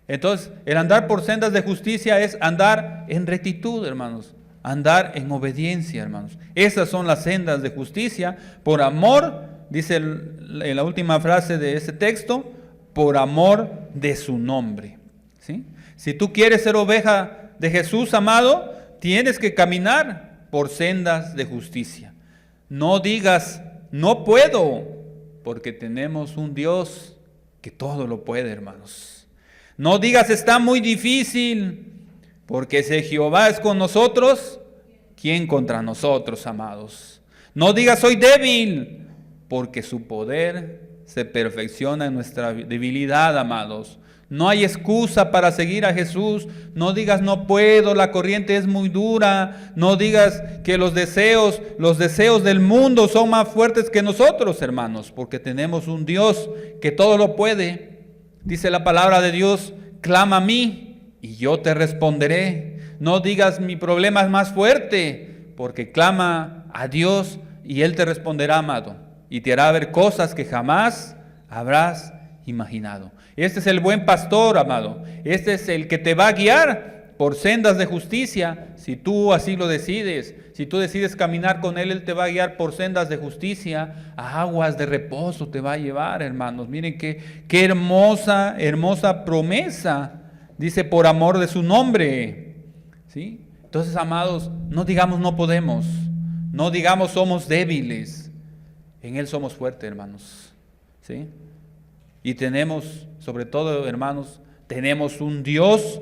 Entonces, el andar por sendas de justicia es andar en rectitud, hermanos, andar en obediencia, hermanos. Esas son las sendas de justicia, por amor, dice en la última frase de ese texto, por amor de su nombre, ¿sí? Si tú quieres ser oveja de Jesús, amado, tienes que caminar por sendas de justicia. No digas, no puedo, porque tenemos un Dios que todo lo puede, hermanos. No digas, está muy difícil, porque si Jehová es con nosotros, ¿quién contra nosotros, amados? No digas, soy débil, porque su poder se perfecciona en nuestra debilidad, amados. No hay excusa para seguir a Jesús. No digas, no puedo, la corriente es muy dura. No digas que los deseos del mundo son más fuertes que nosotros, hermanos, porque tenemos un Dios que todo lo puede. Dice la palabra de Dios, clama a mí y yo te responderé. No digas, mi problema es más fuerte, porque clama a Dios y Él te responderá, amado, y te hará ver cosas que jamás habrás imaginado. Este es el buen pastor, amado. Este es el que te va a guiar por sendas de justicia, si tú así lo decides. Si tú decides caminar con Él, Él te va a guiar por sendas de justicia, a aguas de reposo te va a llevar, hermanos. Miren qué hermosa promesa. Dice, por amor de su nombre, ¿sí? Entonces, amados, no digamos no podemos, no digamos somos débiles. En Él somos fuertes, hermanos, ¿sí? Y tenemos, sobre todo, hermanos, tenemos un Dios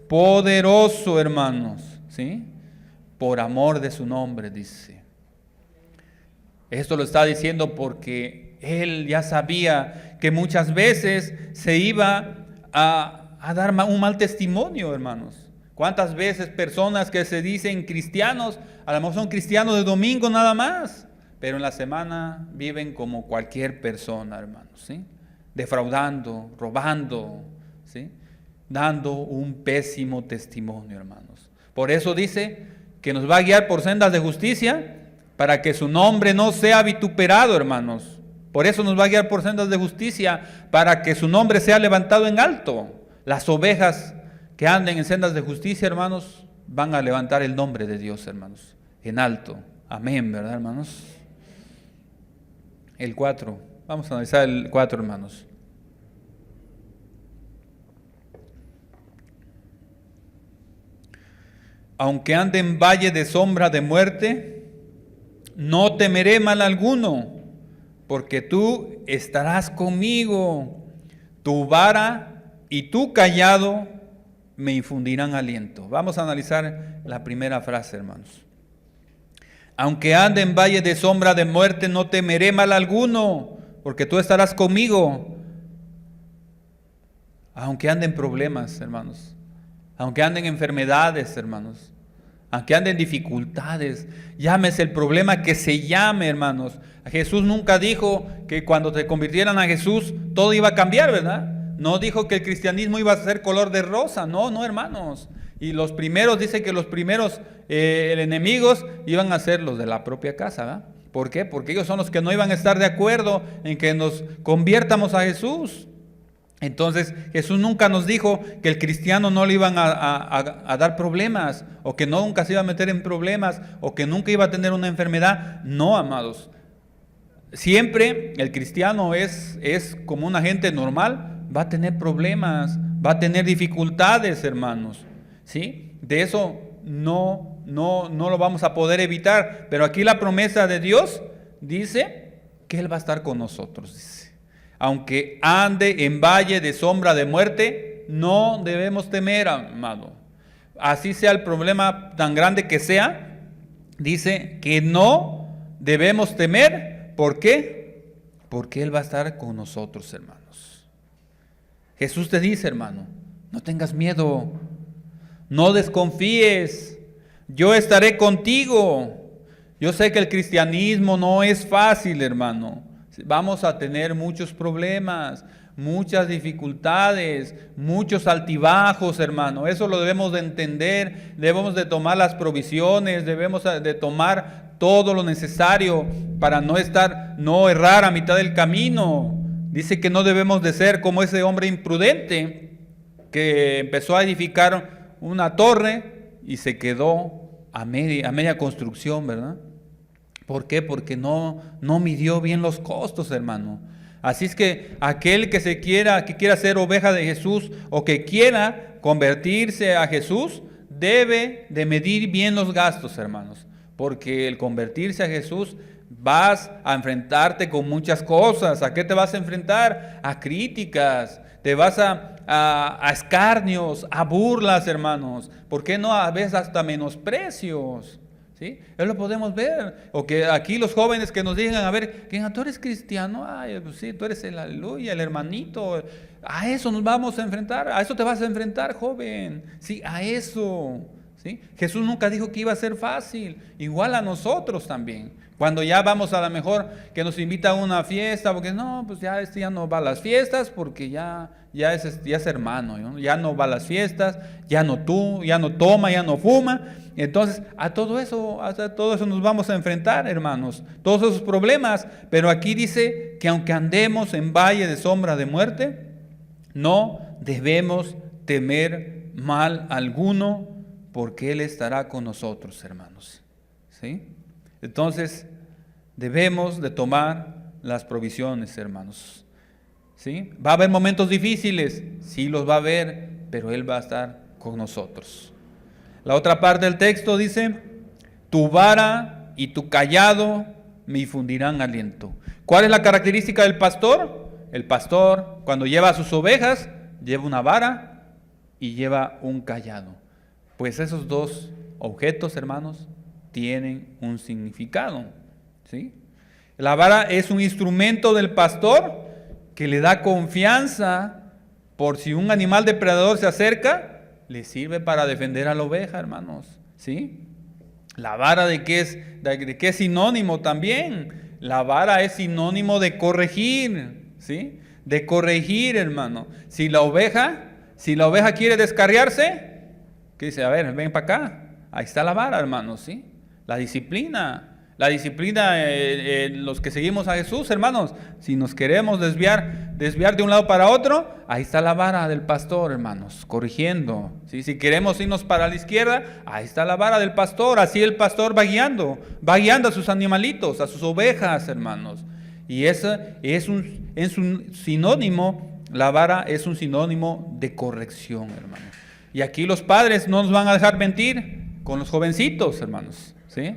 poderoso, hermanos, ¿sí? Por amor de su nombre, dice. Esto lo está diciendo porque Él ya sabía que muchas veces se iba a dar un mal testimonio, hermanos. ¿Cuántas veces personas que se dicen cristianos, a lo mejor son cristianos de domingo nada más, pero en la semana viven como cualquier persona, hermanos, ¿sí? Defraudando, robando, ¿sí? Dando un pésimo testimonio, hermanos. Por eso dice que nos va a guiar por sendas de justicia para que su nombre no sea vituperado, hermanos. Por eso nos va a guiar por sendas de justicia para que su nombre sea levantado en alto. Las ovejas que anden en sendas de justicia, hermanos, van a levantar el nombre de Dios, hermanos, en alto. Amén, ¿verdad, hermanos? El 4. Vamos a analizar el 4, hermanos. Aunque ande en valle de sombra de muerte, no temeré mal alguno, porque tú estarás conmigo. Tu vara y tu callado me infundirán aliento. Vamos a analizar la primera frase, hermanos. Aunque ande en valle de sombra de muerte, no temeré mal alguno, porque tú estarás conmigo. Aunque anden problemas, hermanos, aunque anden enfermedades, hermanos, aunque anden dificultades, llámese el problema que se llame, hermanos. Jesús nunca dijo que cuando te convirtieran a Jesús todo iba a cambiar, ¿verdad? No dijo que el cristianismo iba a ser color de rosa, no, hermanos. Y los primeros, dice que los primeros enemigos iban a ser los de la propia casa, ¿verdad? ¿Por qué? Porque ellos son los que no iban a estar de acuerdo en que nos conviertamos a Jesús. Entonces Jesús nunca nos dijo que el cristiano no le iban a dar problemas, o que nunca se iba a meter en problemas, o que nunca iba a tener una enfermedad. No, amados. Siempre el cristiano es como una gente normal, va a tener problemas, va a tener dificultades, hermanos, ¿sí? De eso no lo vamos a poder evitar, pero aquí la promesa de Dios dice que Él va a estar con nosotros, dice. Aunque ande en valle de sombra de muerte, no debemos temer, amado. Así sea el problema tan grande que sea, dice que no debemos temer. ¿Por qué? Porque Él va a estar con nosotros, hermanos. Jesús te dice, hermano, no tengas miedo, no desconfíes, yo estaré contigo. Yo sé que el cristianismo no es fácil, hermano. Vamos a tener muchos problemas, muchas dificultades, muchos altibajos, hermano. Eso lo debemos de entender, debemos de tomar las provisiones, debemos de tomar todo lo necesario para no errar a mitad del camino. Dice que no debemos de ser como ese hombre imprudente que empezó a edificar una torre y se quedó a media construcción, ¿verdad? ¿Por qué? Porque no midió bien los costos, hermano. Así es que aquel que quiera ser oveja de Jesús o que quiera convertirse a Jesús, debe de medir bien los gastos, hermanos. Porque el convertirse a Jesús vas a enfrentarte con muchas cosas. ¿A qué te vas a enfrentar? A críticas, te vas a escarnios, a burlas, hermanos. ¿Por qué no a veces hasta menosprecios? ¿Sí? Eso lo podemos ver. O que aquí los jóvenes que nos digan, a ver, ¿tú eres cristiano? Ay, pues sí, tú eres el aleluya, el hermanito. A eso nos vamos a enfrentar, a eso te vas a enfrentar, joven. Sí, a eso. ¿Sí? Jesús nunca dijo que iba a ser fácil, igual a nosotros también. Cuando ya vamos a lo mejor que nos invita a una fiesta, porque no, pues ya ya no va a las fiestas porque ya es hermano, ¿no? Ya no va a las fiestas, ya no toma, ya no fuma. Entonces a todo eso nos vamos a enfrentar, hermanos, todos esos problemas. Pero aquí dice que aunque andemos en valle de sombra de muerte, no debemos temer mal alguno, porque Él estará con nosotros, hermanos. ¿Sí? Entonces, debemos de tomar las provisiones, hermanos. ¿Sí? ¿Va a haber momentos difíciles? Sí, los va a haber, pero Él va a estar con nosotros. La otra parte del texto dice, tu vara y tu cayado me infundirán aliento. ¿Cuál es la característica del pastor? El pastor, cuando lleva a sus ovejas, lleva una vara y lleva un cayado. Pues esos dos objetos, hermanos, tienen un significado, ¿sí? La vara es un instrumento del pastor que le da confianza por si un animal depredador se acerca, le sirve para defender a la oveja, hermanos, ¿sí? La vara ¿de qué es sinónimo también? La vara es sinónimo de corregir, ¿sí? De corregir, hermano. Si la oveja quiere descarriarse, que dice, a ver, ven para acá. Ahí está la vara, hermanos, ¿sí? La disciplina, los que seguimos a Jesús, hermanos. Si nos queremos desviar de un lado para otro, ahí está la vara del pastor, hermanos, corrigiendo, ¿sí? Si queremos irnos para la izquierda, ahí está la vara del pastor. Así el pastor va guiando a sus animalitos, a sus ovejas, hermanos. Y eso es un sinónimo, la vara es un sinónimo de corrección, hermanos. Y aquí los padres no nos van a dejar mentir con los jovencitos, hermanos, ¿sí?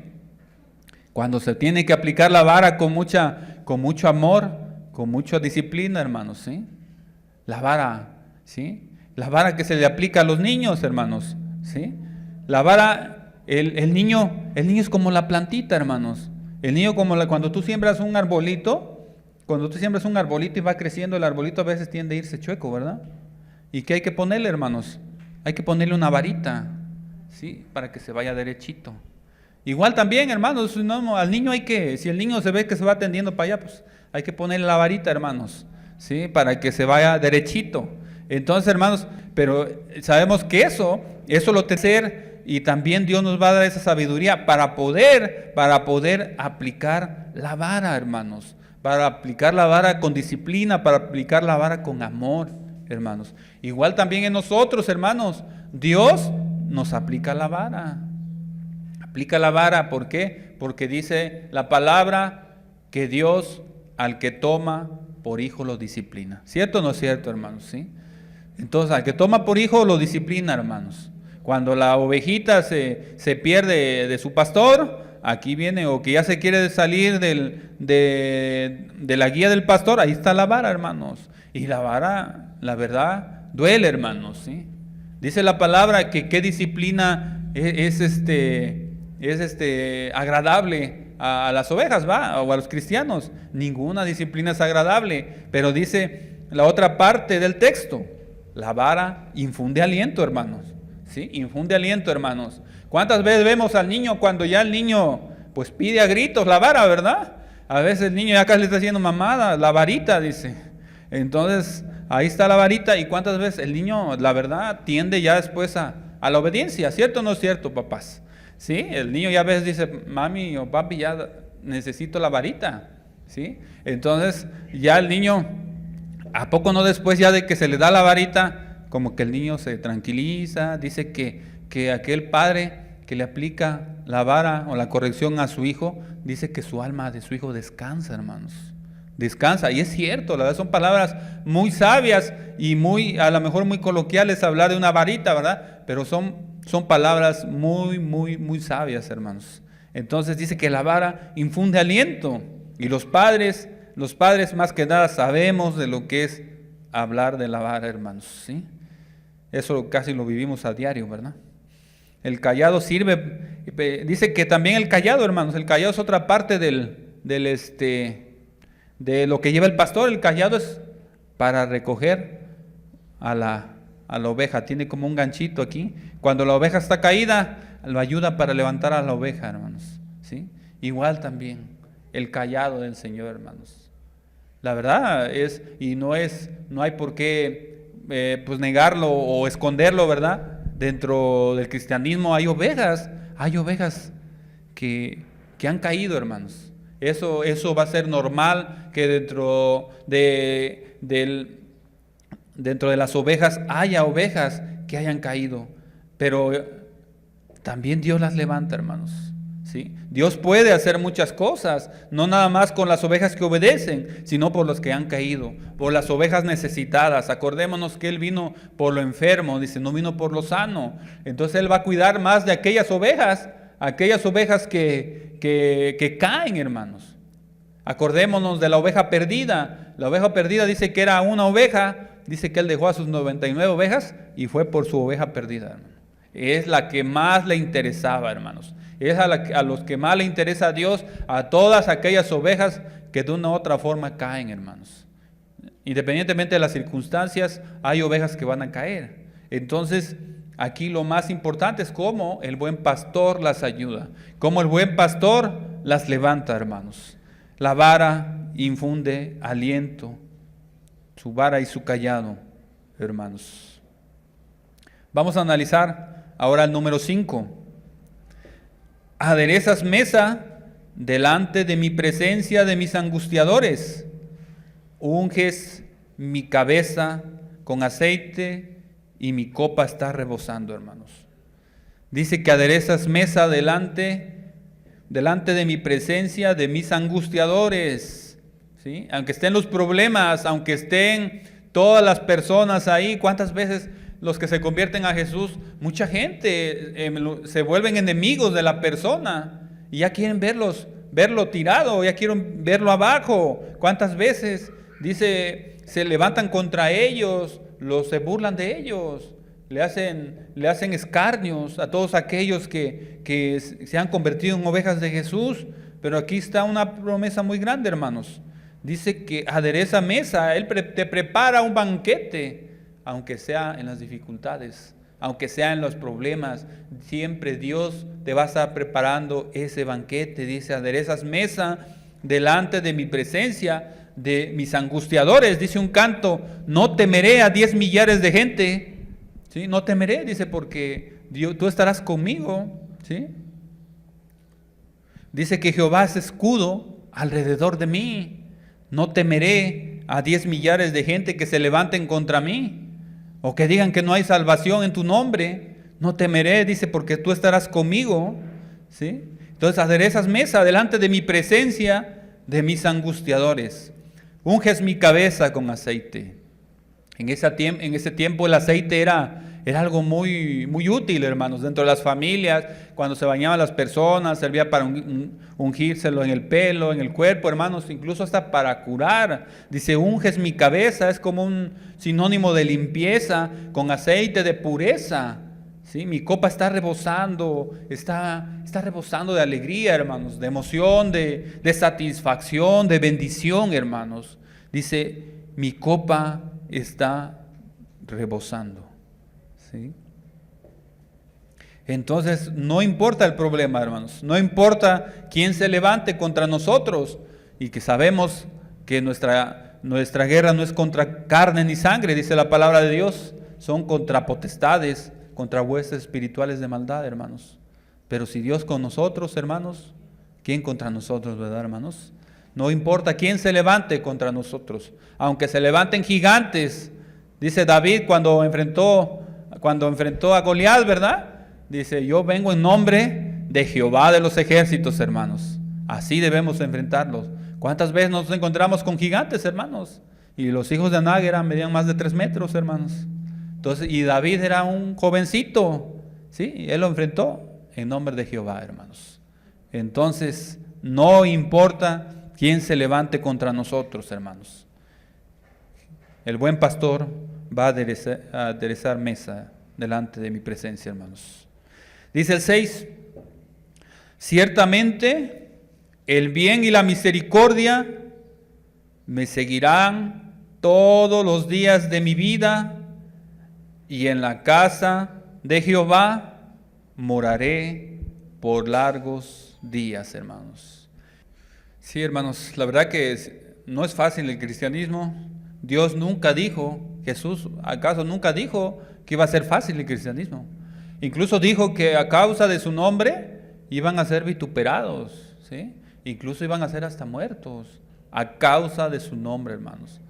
Cuando se tiene que aplicar la vara con mucho amor, con mucha disciplina, hermanos, ¿sí? La vara, ¿sí? La vara que se le aplica a los niños, hermanos, ¿sí? La vara, el niño es como la plantita, hermanos. El niño cuando tú siembras un arbolito, y va creciendo, el arbolito a veces tiende a irse chueco, ¿verdad? ¿Y qué hay que ponerle, hermanos? Hay que ponerle una varita, ¿sí? Para que se vaya derechito. Igual también, hermanos, al niño si el niño se ve que se va tendiendo para allá, pues hay que ponerle la varita, hermanos, ¿sí? Para que se vaya derechito. Entonces, hermanos, pero sabemos que eso lo tercer, y también Dios nos va a dar esa sabiduría para poder aplicar la vara, hermanos, para aplicar la vara con disciplina, para aplicar la vara con amor, hermanos. Igual también en nosotros, hermanos, Dios nos aplica la vara. Aplica la vara, ¿por qué? Porque dice la palabra que Dios al que toma por hijo lo disciplina. ¿Cierto o no es cierto, hermanos? ¿Sí? Entonces, al que toma por hijo lo disciplina, hermanos. Cuando la ovejita se pierde de su pastor, aquí viene, o que ya se quiere salir de la guía del pastor, ahí está la vara, hermanos. Y la vara, la verdad, duele, hermanos, ¿sí? Dice la palabra que qué disciplina es agradable a las ovejas, ¿va? O a los cristianos. Ninguna disciplina es agradable, pero dice la otra parte del texto, la vara infunde aliento, hermanos. ¿Sí? Infunde aliento, hermanos. ¿Cuántas veces vemos al niño cuando ya el niño pues pide a gritos la vara, verdad? A veces el niño ya casi le está haciendo mamada, la varita, dice. Entonces, ahí está la varita, y cuántas veces el niño, la verdad, tiende ya después a la obediencia, ¿cierto o no es cierto, papás? ¿Sí? El niño ya a veces dice, mami o papi, ya necesito la varita, ¿sí? Entonces, ya el niño, ¿a poco no después ya de que se le da la varita, como que el niño se tranquiliza? Dice que aquel padre que le aplica la vara o la corrección a su hijo, dice que su alma de su hijo descansa, hermanos. Descansa, y es cierto, la verdad son palabras muy sabias y muy, a lo mejor muy coloquiales hablar de una varita, ¿verdad? Pero son palabras muy, muy, muy sabias, hermanos. Entonces dice que la vara infunde aliento, y los padres más que nada sabemos de lo que es hablar de la vara, hermanos, ¿sí? Eso casi lo vivimos a diario, ¿verdad? El cayado sirve, dice que también el cayado, hermanos, el cayado es otra parte de lo que lleva el pastor. El cayado es para recoger a la oveja, tiene como un ganchito aquí. Cuando la oveja está caída, lo ayuda para levantar a la oveja, hermanos, ¿sí? Igual también el cayado del Señor, hermanos. La verdad es, y no hay por qué pues negarlo o esconderlo, ¿verdad? Dentro del cristianismo hay ovejas que han caído, hermanos. Eso va a ser normal, que dentro de las ovejas haya ovejas que hayan caído, pero también Dios las levanta, hermanos, ¿sí? Dios puede hacer muchas cosas, no nada más con las ovejas que obedecen, sino por los que han caído, por las ovejas necesitadas. Acordémonos que Él vino por lo enfermo, dice, no vino por lo sano. Entonces Él va a cuidar más de aquellas ovejas que caen, hermanos. Acordémonos de la oveja perdida. La oveja perdida dice que era una oveja, dice que Él dejó a sus 99 ovejas y fue por su oveja perdida, hermano. Es la que más le interesaba, hermanos. Es a los que más le interesa a Dios, a todas aquellas ovejas que de una u otra forma caen, hermanos. Independientemente de las circunstancias, hay ovejas que van a caer. Entonces, aquí lo más importante es cómo el buen pastor las ayuda, cómo el buen pastor las levanta, hermanos. La vara infunde aliento, su vara y su cayado, hermanos. Vamos a analizar ahora el número 5. Aderezas mesa delante de mi presencia de mis angustiadores, unges mi cabeza con aceite y mi copa está rebosando, hermanos. Dice que aderezas mesa delante de mi presencia de mis angustiadores, ¿sí? Aunque estén los problemas, aunque estén todas las personas ahí, ¿cuántas veces los que se convierten a Jesús, mucha gente se vuelven enemigos de la persona y ya quieren verlo tirado, ya quieren verlo abajo? ¿Cuántas veces, dice, se levantan contra ellos, se burlan de ellos, le hacen escarnios a todos aquellos que se han convertido en ovejas de Jesús? Pero aquí está una promesa muy grande, hermanos. Dice que adereza mesa, Él te prepara un banquete. Aunque sea en las dificultades, aunque sea en los problemas, siempre Dios te va a estar preparando ese banquete. Dice, aderezas mesa delante de mi presencia, de mis angustiadores. Dice un canto, no temeré a 10 millares de gente, ¿sí? No temeré, dice, porque tú estarás conmigo, ¿sí? Dice que Jehová es escudo alrededor de mí. No temeré a 10 millares de gente que se levanten contra mí, o que digan que no hay salvación en tu nombre, no temeré, dice, porque tú estarás conmigo, ¿sí? Entonces aderezas mesa delante de mi presencia, de mis angustiadores. Unges mi cabeza con aceite. En ese tiempo el aceite era algo muy, muy útil, hermanos, dentro de las familias. Cuando se bañaban las personas, servía para ungírselo en el pelo, en el cuerpo, hermanos, incluso hasta para curar. Dice, unges mi cabeza, es como un sinónimo de limpieza, con aceite de pureza. ¿Sí? Mi copa está rebosando, está rebosando de alegría, hermanos, de emoción, de satisfacción, de bendición, hermanos. Dice, mi copa está rebosando. ¿Sí? Entonces, no importa el problema, hermanos, no importa quién se levante contra nosotros, y que sabemos que nuestra guerra no es contra carne ni sangre, dice la palabra de Dios, son contra potestades, contra huestes espirituales de maldad, hermanos. Pero si Dios con nosotros, hermanos, ¿quién contra nosotros, verdad, hermanos? No importa quién se levante contra nosotros, aunque se levanten gigantes. Dice David cuando enfrentó a Goliat, ¿verdad? Dice, yo vengo en nombre de Jehová de los ejércitos, hermanos. Así debemos enfrentarlos. ¿Cuántas veces nos encontramos con gigantes, hermanos? Y los hijos de Anag medían más de 3 metros, hermanos. Entonces, y David era un jovencito, ¿sí? Y él lo enfrentó en nombre de Jehová, hermanos. Entonces, no importa quién se levante contra nosotros, hermanos. El buen pastor va a aderezar mesa delante de mi presencia, hermanos. Dice el 6, ciertamente el bien y la misericordia me seguirán todos los días de mi vida, y en la casa de Jehová moraré por largos días, hermanos. Sí, hermanos, la verdad que no es fácil el cristianismo. Dios nunca dijo, Jesús acaso nunca dijo que iba a ser fácil el cristianismo. Incluso dijo que a causa de su nombre iban a ser vituperados, ¿sí? Incluso iban a ser hasta muertos a causa de su nombre, hermanos.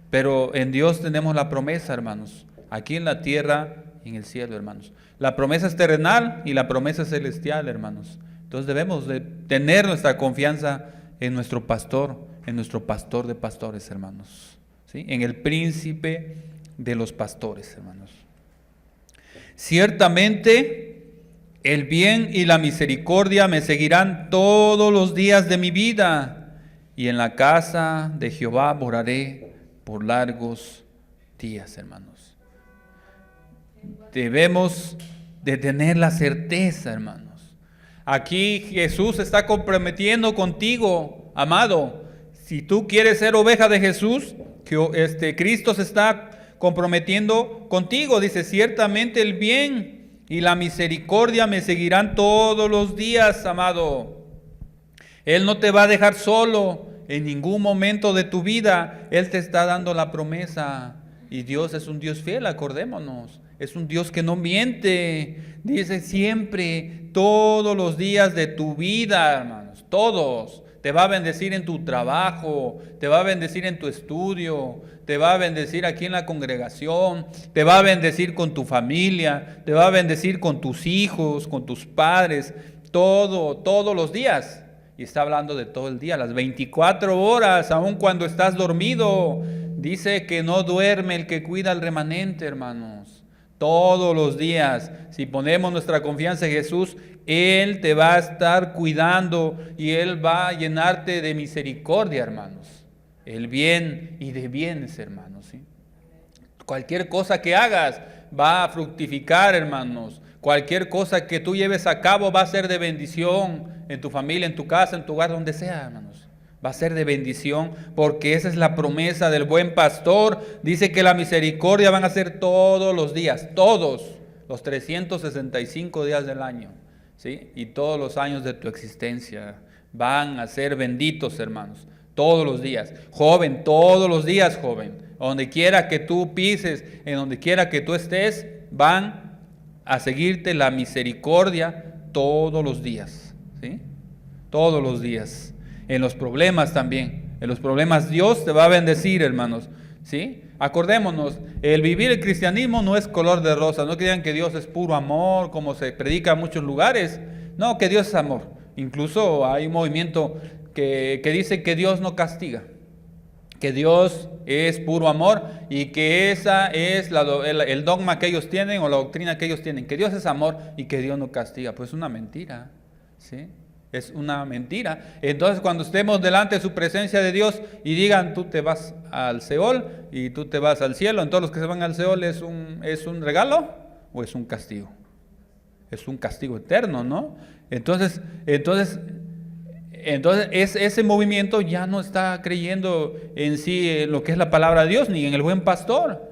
Pero en Dios tenemos la promesa, hermanos, aquí en la tierra y en el cielo, hermanos. La promesa es terrenal y la promesa es celestial, hermanos. Entonces debemos de tener nuestra confianza en nuestro pastor de pastores, hermanos, ¿sí? En el príncipe de los pastores, hermanos. Ciertamente el bien y la misericordia me seguirán todos los días de mi vida, y en la casa de Jehová moraré por largos días, hermanos. Debemos de tener la certeza, hermanos. Aquí Jesús está comprometiendo contigo, amado. Si tú quieres ser oveja de Jesús, Cristo se está comprometiendo contigo. Dice, ciertamente el bien y la misericordia me seguirán todos los días, amado. Él no te va a dejar solo en ningún momento de tu vida. Él te está dando la promesa. Y Dios es un Dios fiel, acordémonos. Es un Dios que no miente. Dice siempre, todos los días de tu vida, hermanos, todos. Te va a bendecir en tu trabajo, te va a bendecir en tu estudio, te va a bendecir aquí en la congregación, te va a bendecir con tu familia, te va a bendecir con tus hijos, con tus padres, todos los días. Y está hablando de todo el día, las 24 horas, aun cuando estás dormido. Dice que no duerme el que cuida al remanente, hermanos. Todos los días, si ponemos nuestra confianza en Jesús, Él te va a estar cuidando y Él va a llenarte de misericordia, hermanos. El bien y de bienes, hermanos, ¿sí? Cualquier cosa que hagas va a fructificar, hermanos. Cualquier cosa que tú lleves a cabo va a ser de bendición en tu familia, en tu casa, en tu hogar, donde sea, hermanos. Va a ser de bendición porque esa es la promesa del buen pastor. Dice que la misericordia van a ser todos los días, todos los 365 días del año, ¿sí? Y todos los años de tu existencia van a ser benditos, hermanos, todos los días. Joven, todos los días, joven, donde quiera que tú pises, en donde quiera que tú estés, van a seguirte la misericordia todos los días, ¿sí? Todos los días. En los problemas también, En los problemas Dios te va a bendecir, hermanos, ¿sí? Acordémonos, el vivir el cristianismo no es color de rosa. No crean que Dios es puro amor, como se predica en muchos lugares. No, que Dios es amor. Incluso hay un movimiento que dice que Dios no castiga, que Dios es puro amor y que esa es el dogma que ellos tienen o la doctrina que ellos tienen, que Dios es amor y que Dios no castiga. Pues es una mentira, ¿sí? Es una mentira. Entonces, cuando estemos delante de su presencia de Dios y digan, tú te vas al Seol y tú te vas al cielo, entonces los que se van al Seol ¿es un regalo o es un castigo? Es un castigo eterno, ¿no? Entonces ese movimiento ya no está creyendo en sí en lo que es la palabra de Dios, ni en el buen pastor.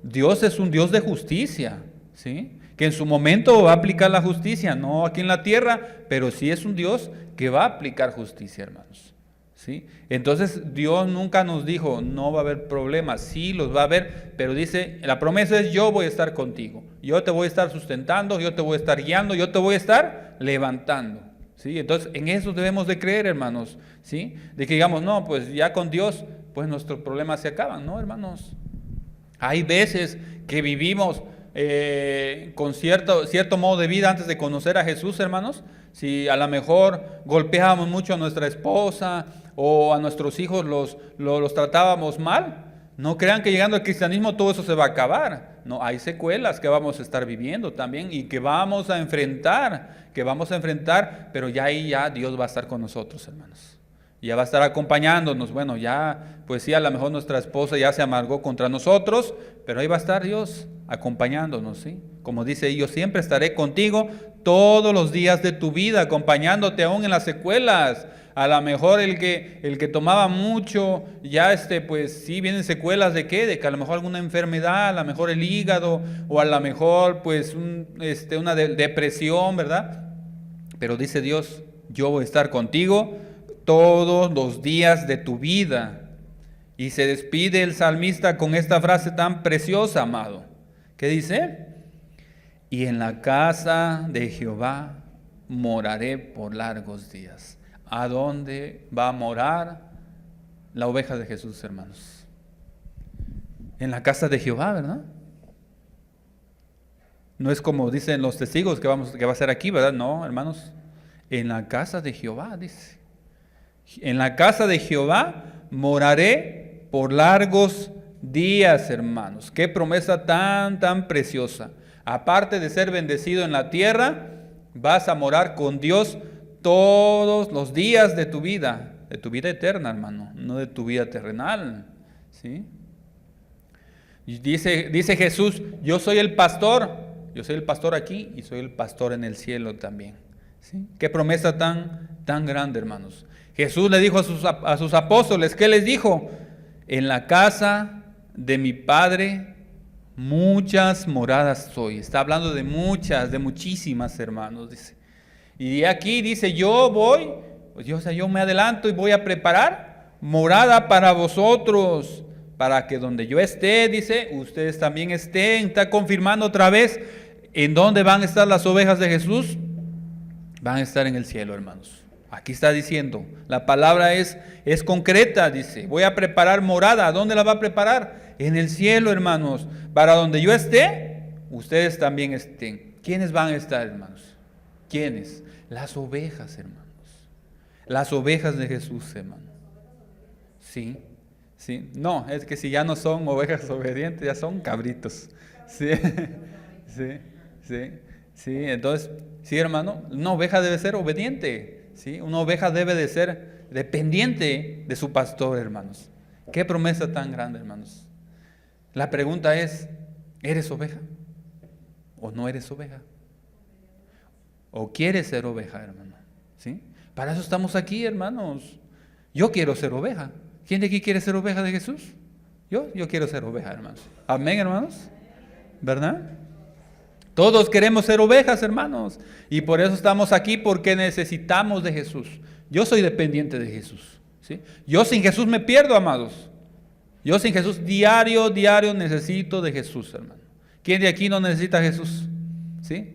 Dios es un Dios de justicia, ¿sí? Que en su momento va a aplicar la justicia, no aquí en la tierra, pero sí es un Dios que va a aplicar justicia, hermanos, ¿sí? Entonces Dios nunca nos dijo, no va a haber problemas, sí los va a haber, pero dice, la promesa es, yo voy a estar contigo, yo te voy a estar sustentando, yo te voy a estar guiando, yo te voy a estar levantando, ¿sí? Entonces en eso debemos de creer, hermanos, ¿sí? De que digamos, no, pues ya con Dios, pues nuestros problemas se acaban, ¿no, hermanos? Hay veces que vivimos con cierto modo de vida antes de conocer a Jesús, hermanos. Si a lo mejor golpeábamos mucho a nuestra esposa o a nuestros hijos los tratábamos mal, no crean que llegando al cristianismo todo eso se va a acabar. No, hay secuelas que vamos a estar viviendo también y que vamos a enfrentar, pero ya ahí ya Dios va a estar con nosotros, hermanos. Ya va a estar acompañándonos. Bueno, ya, pues sí, a lo mejor nuestra esposa ya se amargó contra nosotros, pero ahí va a estar Dios acompañándonos, ¿sí? Como dice, yo siempre estaré contigo todos los días de tu vida, acompañándote aún en las secuelas. A lo mejor el que tomaba mucho, ya pues sí vienen secuelas de qué, de que a lo mejor alguna enfermedad, a lo mejor el hígado, o a lo mejor pues una depresión, ¿verdad? Pero dice Dios, yo voy a estar contigo todos los días de tu vida. Y se despide el salmista con esta frase tan preciosa, amado. ¿Qué dice? Y en la casa de Jehová moraré por largos días. ¿A dónde va a morar la oveja de Jesús, hermanos? En la casa de Jehová, ¿verdad? No es como dicen los testigos que va a ser aquí, ¿verdad? No, hermanos. En la casa de Jehová, dice. En la casa de Jehová moraré por largos días, hermanos. Qué promesa tan preciosa. Aparte de ser bendecido en la tierra, vas a morar con Dios todos los días de tu vida eterna, hermano, no de tu vida terrenal, ¿sí? Y dice Jesús, yo soy el pastor aquí y soy el pastor en el cielo también, ¿sí? Qué promesa tan grande, hermanos. Jesús le dijo a sus apóstoles, ¿qué les dijo? En la casa de mi Padre muchas moradas soy. Está hablando de muchísimas, hermanos, dice. Y aquí dice, yo me adelanto y voy a preparar morada para vosotros, para que donde yo esté, dice, ustedes también estén. Está confirmando otra vez en dónde van a estar las ovejas de Jesús. Van a estar en el cielo, hermanos. Aquí está diciendo, la palabra es concreta, dice, voy a preparar morada. ¿Dónde la va a preparar? En el cielo, hermanos. Para donde yo esté, ustedes también estén. ¿Quiénes van a estar, hermanos? ¿Quiénes? Las ovejas, hermanos. Las ovejas de Jesús, hermano. Sí. No, es que si ya no son ovejas obedientes, ya son cabritos. Sí. Entonces, sí, hermano, una oveja debe ser obediente. ¿Sí? Una oveja debe de ser dependiente de su pastor, hermanos. Qué promesa tan grande, hermanos. La pregunta es, ¿eres oveja? ¿O no eres oveja? ¿O quieres ser oveja, hermano? ¿Sí? Para eso estamos aquí, hermanos. Yo quiero ser oveja. ¿Quién de aquí quiere ser oveja de Jesús? Yo quiero ser oveja, hermanos. Amén, hermanos. ¿Verdad? Todos queremos ser ovejas, hermanos. Y por eso estamos aquí, porque necesitamos de Jesús. Yo soy dependiente de Jesús, ¿sí? Yo sin Jesús me pierdo, amados. Yo sin Jesús diario necesito de Jesús, hermano. ¿Quién de aquí no necesita a Jesús? ¿Sí?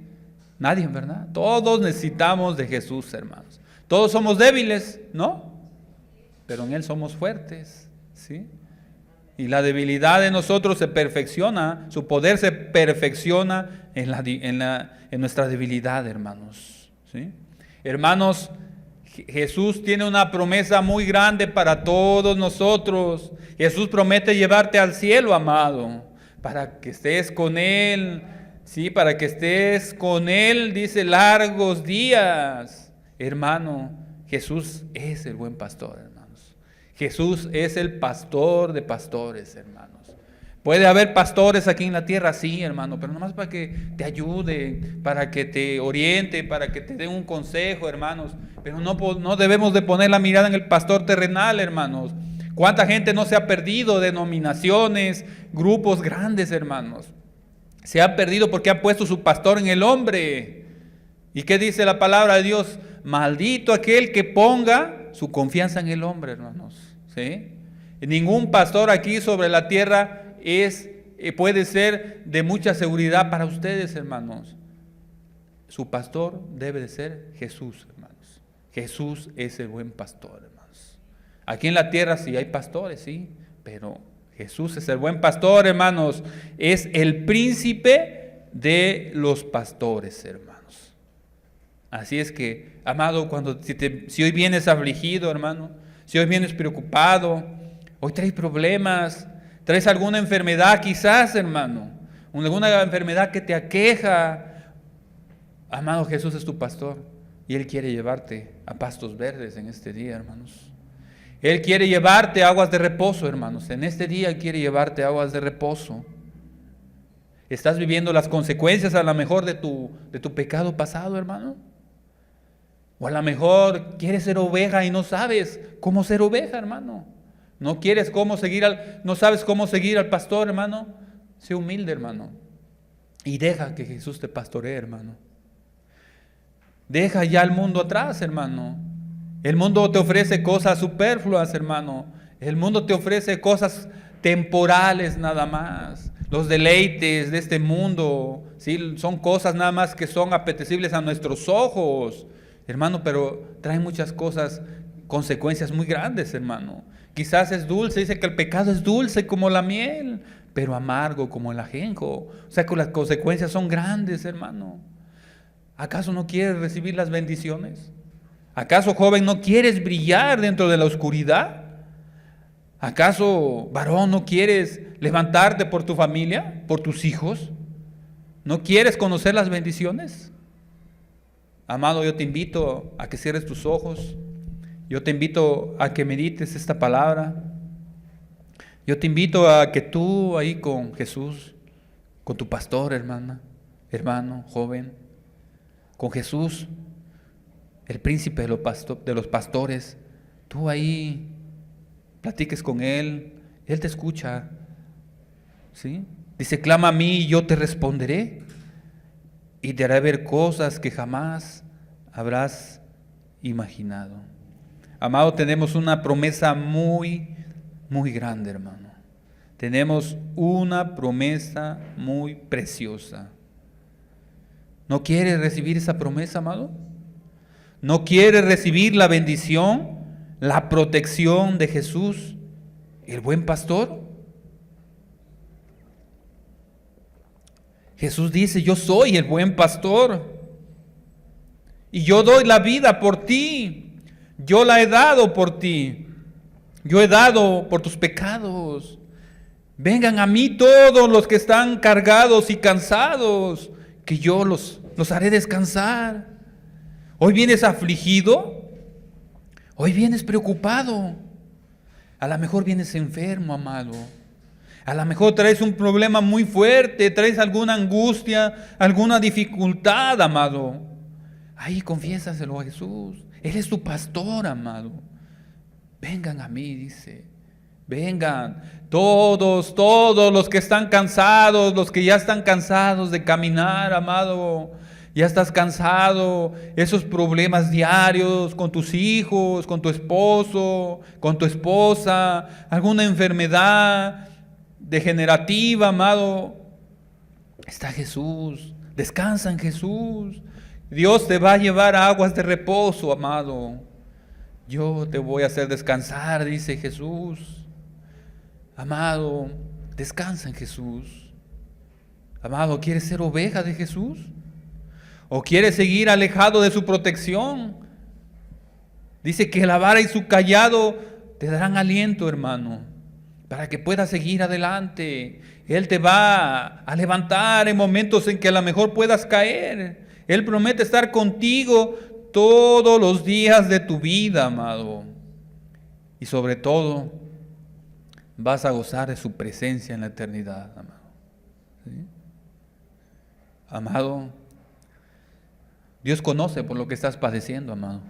Nadie, ¿verdad? Todos necesitamos de Jesús, hermanos. Todos somos débiles, ¿no? pero en Él somos fuertes, ¿sí? Y la debilidad de nosotros se perfecciona, su poder se perfecciona en nuestra debilidad, hermanos, ¿sí? Hermanos, Jesús tiene una promesa muy grande para todos nosotros. Jesús promete llevarte al cielo, amado, para que estés con Él, ¿sí? Para que estés con Él, dice, largos días. Hermano, Jesús es el buen pastor, hermanos. Jesús es el pastor de pastores, hermanos. Puede haber pastores aquí en la tierra, sí, hermano, pero nomás para que te ayude, para que te oriente, para que te dé un consejo, hermanos. Pero no debemos de poner la mirada en el pastor terrenal, hermanos. ¿Cuánta gente no se ha perdido? Denominaciones, grupos grandes, hermanos. Se ha perdido porque ha puesto su pastor en el hombre. ¿Y qué dice la palabra de Dios? Maldito aquel que ponga su confianza en el hombre, hermanos, ¿sí? Ningún pastor aquí sobre la tierra puede ser de mucha seguridad para ustedes, hermanos. Su pastor debe de ser Jesús, hermanos. Jesús es el buen pastor, hermanos. Aquí en la tierra sí hay pastores, sí, pero Jesús es el buen pastor, hermanos. Es el príncipe de los pastores, hermanos. Así es que, amado, si hoy vienes afligido, hermano, si hoy vienes preocupado, hoy traes problemas, traes alguna enfermedad quizás, hermano, alguna enfermedad que te aqueja, amado, Jesús es tu pastor y Él quiere llevarte a pastos verdes en este día, hermanos. Él quiere llevarte a aguas de reposo, hermanos. En este día quiere llevarte a aguas de reposo. ¿Estás viviendo las consecuencias a lo mejor de tu pecado pasado, hermano? O a lo mejor quieres ser oveja y no sabes cómo ser oveja, hermano. No sabes cómo seguir al pastor, hermano. Sé humilde, hermano. Y deja que Jesús te pastoree, hermano. Deja ya el mundo atrás, hermano. El mundo te ofrece cosas superfluas, hermano. El mundo te ofrece cosas temporales nada más. Los deleites de este mundo, ¿sí? Son cosas nada más que son apetecibles a nuestros ojos, hermano, pero traen muchas cosas, consecuencias muy grandes, hermano. Quizás es dulce, dice que el pecado es dulce como la miel, pero amargo como el ajenjo. O sea que las consecuencias son grandes, hermano. ¿Acaso no quieres recibir las bendiciones? ¿Acaso, joven, no quieres brillar dentro de la oscuridad? ¿Acaso, varón, no quieres levantarte por tu familia, por tus hijos? ¿No quieres conocer las bendiciones? Amado, yo te invito a que cierres tus ojos. Yo te invito a que medites esta palabra. Yo te invito a que tú ahí con Jesús, con tu pastor, hermano, joven, con Jesús, el príncipe de los pastores, tú ahí platiques con Él. Él te escucha, ¿sí? Dice, clama a mí y yo te responderé y te haré ver cosas que jamás habrás imaginado. Amado, tenemos una promesa muy, muy grande, hermano. Tenemos una promesa muy preciosa. ¿No quieres recibir esa promesa, amado? ¿No quieres recibir la bendición, la protección de Jesús, el buen pastor? Jesús dice, yo soy el buen pastor y yo doy la vida por ti. Yo la he dado por ti. Yo he dado por tus pecados. Vengan a mí todos los que están cargados y cansados, que yo los haré descansar. Hoy vienes afligido, hoy vienes preocupado, a lo mejor vienes enfermo, amado. A lo mejor traes un problema muy fuerte, traes alguna angustia, alguna dificultad, amado. Ahí confiésaselo a Jesús. Él es tu pastor, amado. Vengan a mí, dice. Vengan, todos los que están cansados, los que ya están cansados de caminar, amado. Ya estás cansado, esos problemas diarios con tus hijos, con tu esposo, con tu esposa, alguna enfermedad degenerativa, amado. Está Jesús, descansa en Jesús. Dios te va a llevar a aguas de reposo, amado. Yo te voy a hacer descansar, dice Jesús. Amado, descansa en Jesús. Amado, ¿quieres ser oveja de Jesús? ¿O quieres seguir alejado de su protección? Dice que la vara y su cayado te darán aliento, hermano, para que puedas seguir adelante. Él te va a levantar en momentos en que a lo mejor puedas caer. Él promete estar contigo todos los días de tu vida, amado. Y sobre todo, vas a gozar de su presencia en la eternidad, amado. ¿Sí? Amado, Dios conoce por lo que estás padeciendo, amado.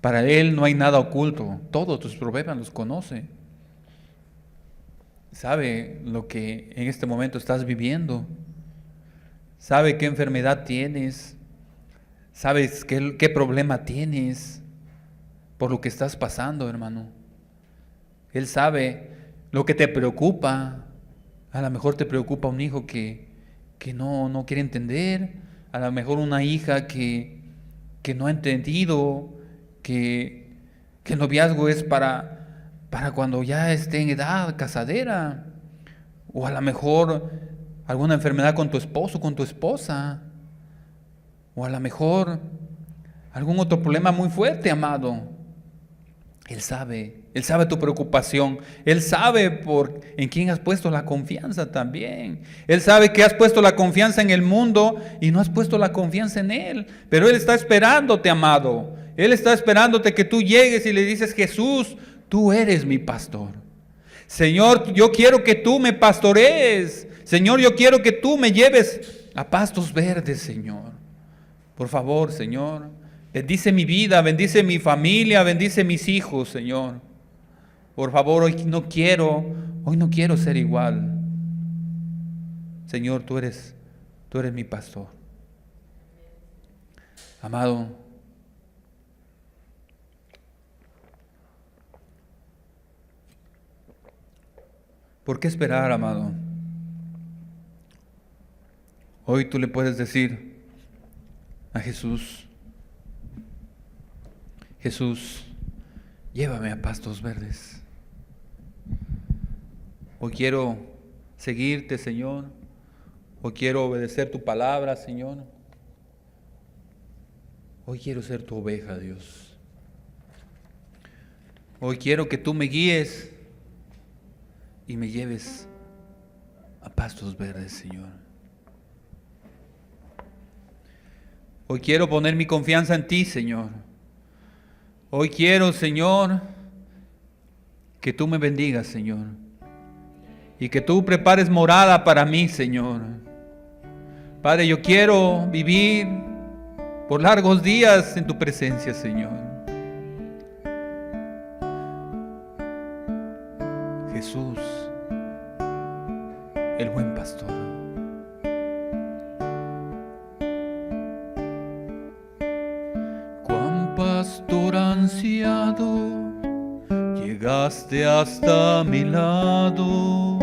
Para Él no hay nada oculto. Todos tus problemas los conoce. Sabe lo que en este momento estás viviendo. Sabe qué enfermedad tienes. Sabes qué problema tienes por lo que estás pasando, hermano. Él sabe lo que te preocupa. A lo mejor te preocupa un hijo que no quiere entender. A lo mejor una hija que no ha entendido que el noviazgo es para cuando ya esté en edad casadera. O a lo mejor alguna enfermedad con tu esposo, con tu esposa. O a lo mejor algún otro problema muy fuerte, amado. Él sabe tu preocupación. Él sabe en quién has puesto la confianza también. Él sabe que has puesto la confianza en el mundo y no has puesto la confianza en Él. Pero Él está esperándote, amado. Él está esperándote que tú llegues y le dices: Jesús, tú eres mi pastor. Señor, yo quiero que tú me pastorees. Señor, yo quiero que tú me lleves a pastos verdes, Señor. Por favor, Señor, bendice mi vida, bendice mi familia, bendice mis hijos, Señor. Por favor, hoy no quiero ser igual. Señor, tú eres mi pastor. Amado, ¿por qué esperar, amado? Hoy tú le puedes decir a Jesús: Jesús, llévame a pastos verdes. Hoy quiero seguirte, Señor. Hoy quiero obedecer tu palabra, Señor. Hoy quiero ser tu oveja, Dios. Hoy quiero que tú me guíes y me lleves a pastos verdes, Señor. Hoy quiero poner mi confianza en ti, Señor. Hoy quiero, Señor, que tú me bendigas, Señor. Y que tú prepares morada para mí, Señor. Padre, yo quiero vivir por largos días en tu presencia, Señor. Jesús, el buen pastor. Cuán pastor ansiado, llegaste hasta mi lado,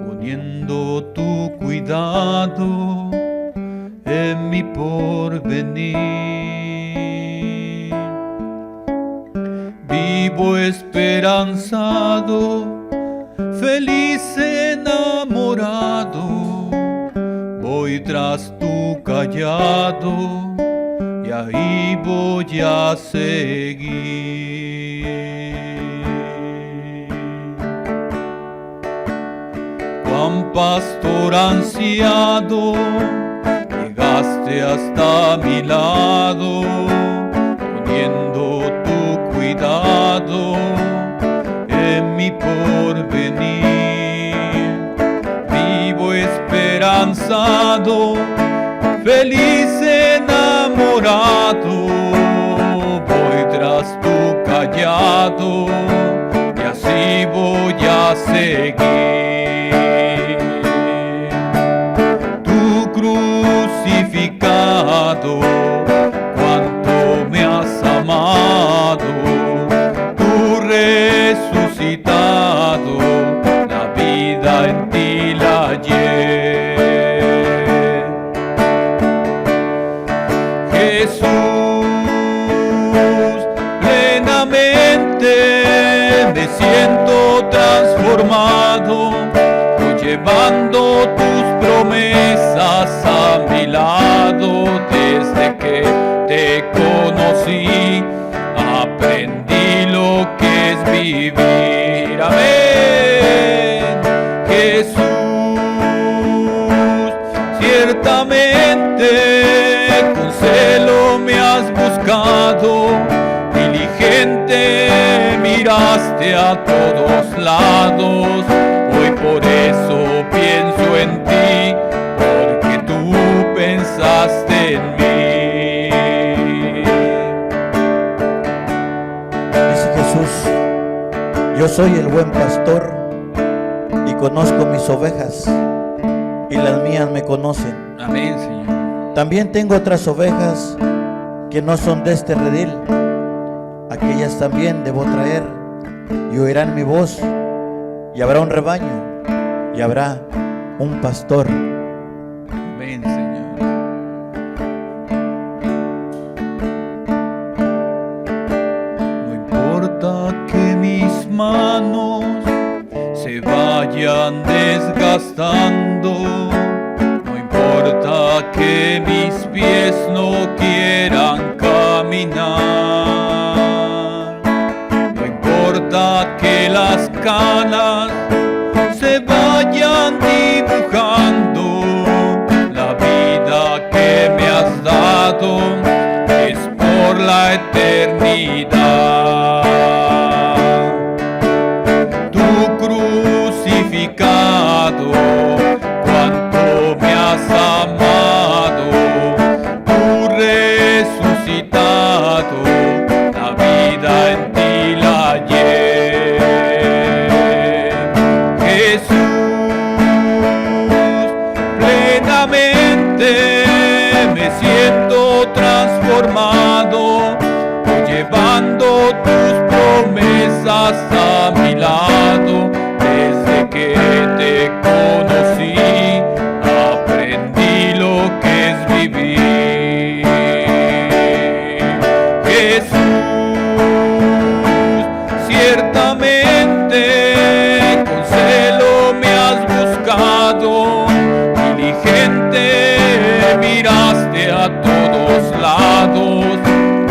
poniendo tu cuidado en mi porvenir. Vivo esperanzado, feliz enamorado, voy tras tu callado y ahí voy a seguir. Cuán pastor ansiado, llegaste hasta mi lado, poniendo tu cuidado en mi porvenir. Vivo esperanzado, feliz enamorado, voy tras tu callado y así voy a seguir. Tu crucificado, cuánto me has amado, tú resucitado, la vida en ti la hallé. Jesús, plena llevando tus promesas a mi lado. Desde que te conocí, aprendí lo que es vivir. Amén. Jesús, ciertamente con celo me has buscado, diligente miraste a todos lados. Hoy por eso pienso en ti, porque tú pensaste en mí. Dice Jesús: yo soy el buen pastor y conozco mis ovejas, y las mías me conocen. Amén, Señor. También tengo otras ovejas que no son de este redil. Aquellas también debo traer, y oirán mi voz, y habrá un rebaño, y habrá un pastor. Amén, Señor. No importa que mis manos se vayan desgastando, no importa que mis pies no quieran caminar, no importa que las canas se vayan dibujando, la vida que me has dado es por la eternidad. Tu crucificado, cuánto me has amado, tú resucitado, la vida en ti la hallé. Jesús, plenamente me siento transformado, voy llevando tus promesas a mi lado. Desde que te conocí, aprendí lo que es vivir. Jesús, ciertamente con celo me has buscado, diligente miraste a todos lados.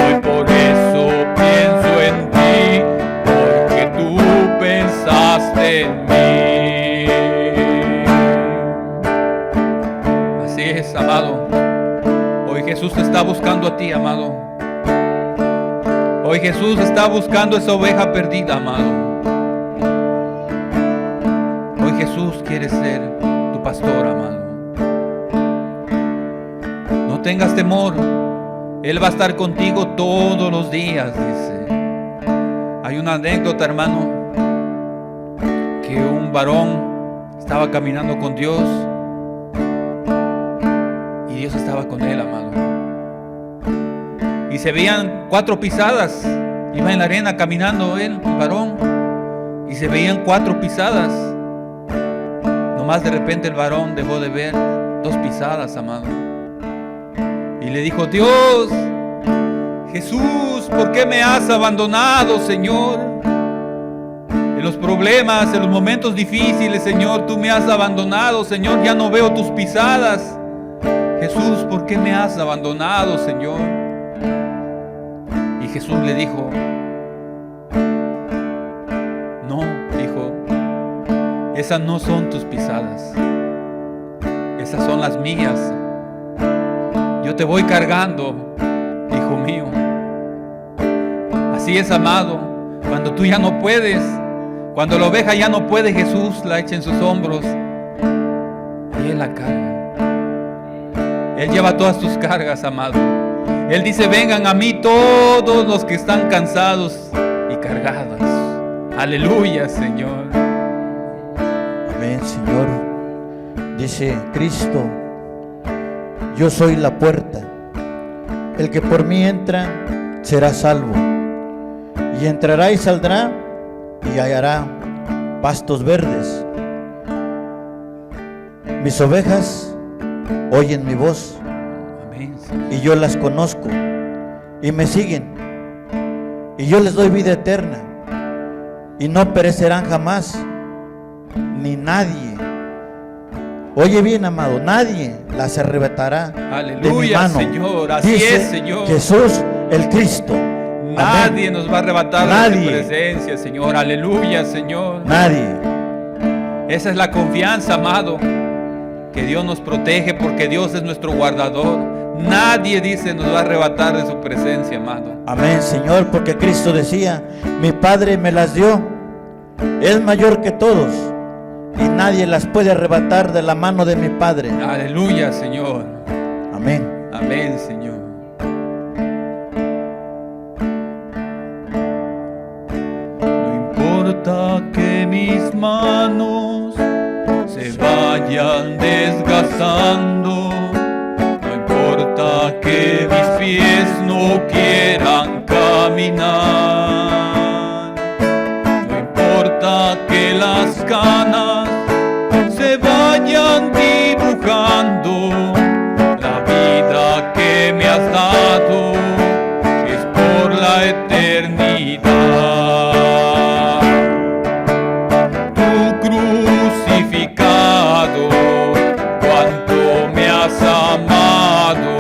Hoy por eso pienso en ti, porque tú pensaste en mí. Así es, amado. Hoy Jesús te está buscando a ti, amado. Hoy Jesús está buscando esa oveja perdida, amado. Hoy Jesús quiere ser tu pastor, amado. No tengas temor, Él va a estar contigo todos los días, dice. Hay una anécdota, hermano, que un varón estaba caminando con Dios y Dios estaba con él, amado. Y se veían 4 pisadas. Iba en la arena caminando él, el varón, y se veían 4 pisadas. Nomás de repente el varón dejó de ver 2 pisadas, amado. Y le dijo: Dios, Jesús, ¿por qué me has abandonado, Señor? En los problemas, en los momentos difíciles, Señor, tú me has abandonado, Señor, ya no veo tus pisadas. Jesús, ¿por qué me has abandonado, Señor? Y Jesús le dijo: no, dijo, esas no son tus pisadas, esas son las mías. Yo te voy cargando, hijo mío. Así es, amado, cuando tú ya no puedes, cuando la oveja ya no puede, Jesús la echa en sus hombros y Él la carga. Él lleva todas tus cargas, amado. Él dice: vengan a mí todos los que están cansados y cargados. Aleluya, Señor. Amén, Señor. Dice Cristo: yo soy la puerta. El que por mí entra será salvo. Y entrará y saldrá y hallará pastos verdes. Mis ovejas oyen mi voz. Amén. Y yo las conozco y me siguen, y yo les doy vida eterna y no perecerán jamás, ni nadie Oye bien, amado, nadie las arrebatará de mi Aleluya, mano. Señor. Así Dice es, Señor. Jesús el Cristo. Nadie Amén. nos va a arrebatar de Nadie. tu presencia, Señor. Aleluya, Señor. Nadie. Esa es la confianza, amado, que Dios nos protege porque Dios es nuestro guardador. Nadie, dice, nos va a arrebatar de su presencia, amado. Amén, Señor, porque Cristo decía, mi Padre me las dio, es mayor que todos, y nadie las puede arrebatar de la mano de mi Padre. Aleluya, Señor. Amén. Amén, Señor. No importa que mis manos se vayan desgastando, no importa que mis pies no quieran caminar, no importa que las canas se vayan dibujando, la vida que me has dado es por la eternidad. Tu crucificado, cuánto me has amado,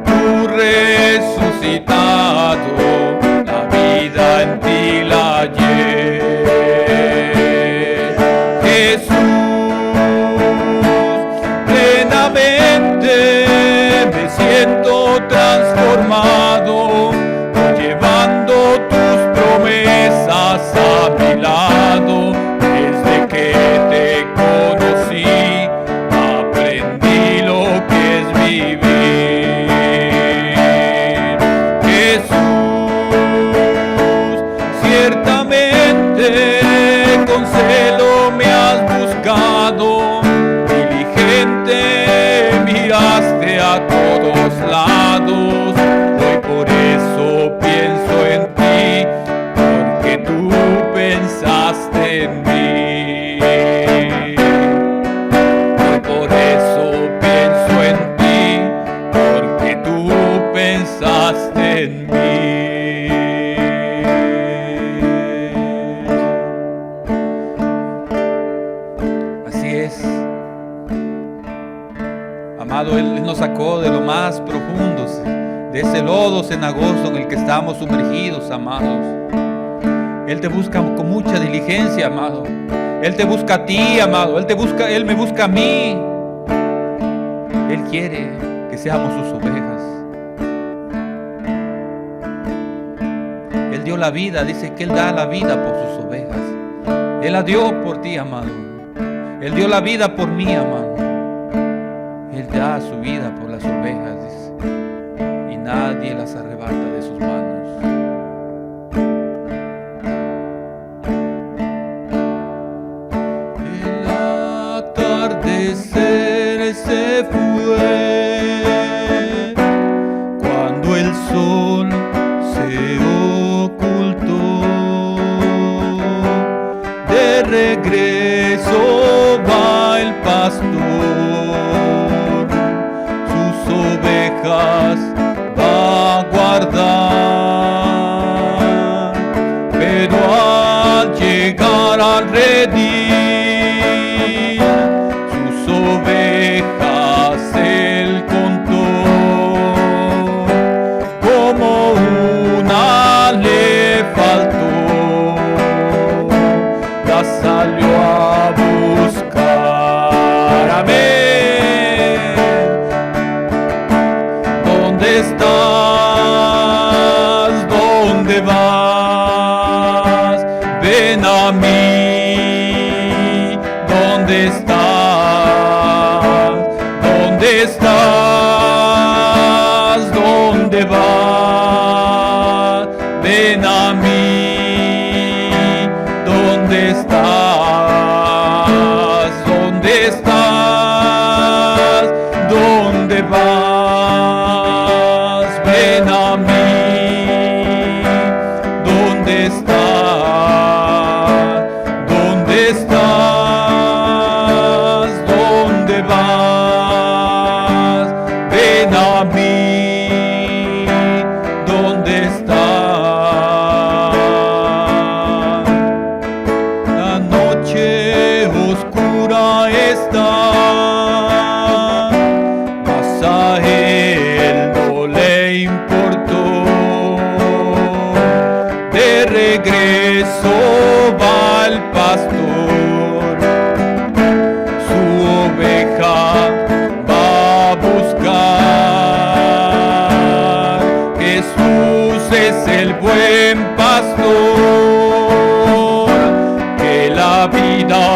tu resucitado, la vida en ti la hallé. Me siento transformado, llevando tus promesas a mi lado. Desde que te conocí, aprendí lo que es vivir. Jesús, ciertamente con celo me has buscado, diligente miraste a todos lados. Hoy por eso pienso en ti, porque tú pensaste en mí. Hoy por eso pienso en ti, porque tú pensaste en mí. Así es. Amado, Él nos sacó de lo más profundo, de ese lodo cenagoso en el que estamos sumergidos, amados. Él te busca con mucha diligencia, amado. Él te busca a ti, amado. Él me busca a mí. Él quiere que seamos sus ovejas. Él dio la vida, dice que Él da la vida por sus ovejas. Él la dio por ti, amado. Él dio la vida por mí, amado. Él da su vida por las ovejas, dice, y nadie las arrebata de sus manos. El atardecer se fue cuando el sol se ocultó. De regreso va el pastor, ovejas va a guardar, pero al llegar al redil, sus ovejas Él contó, como una le faltó, la salió a buscar. Amén. ¿Dónde estás? ¿Dónde vas? Ven a mí. ¿Dónde estás? ¿Dónde estás? ¿Dónde vas? Ven a mí. ¿Dónde estás? ¿Dónde estás? ¿Dónde vas? Ven a mí. ¿Dónde estás? ¿Dónde estás? ¿Dónde vas? Ven a mí. ¿Dónde estás? La noche oscura está.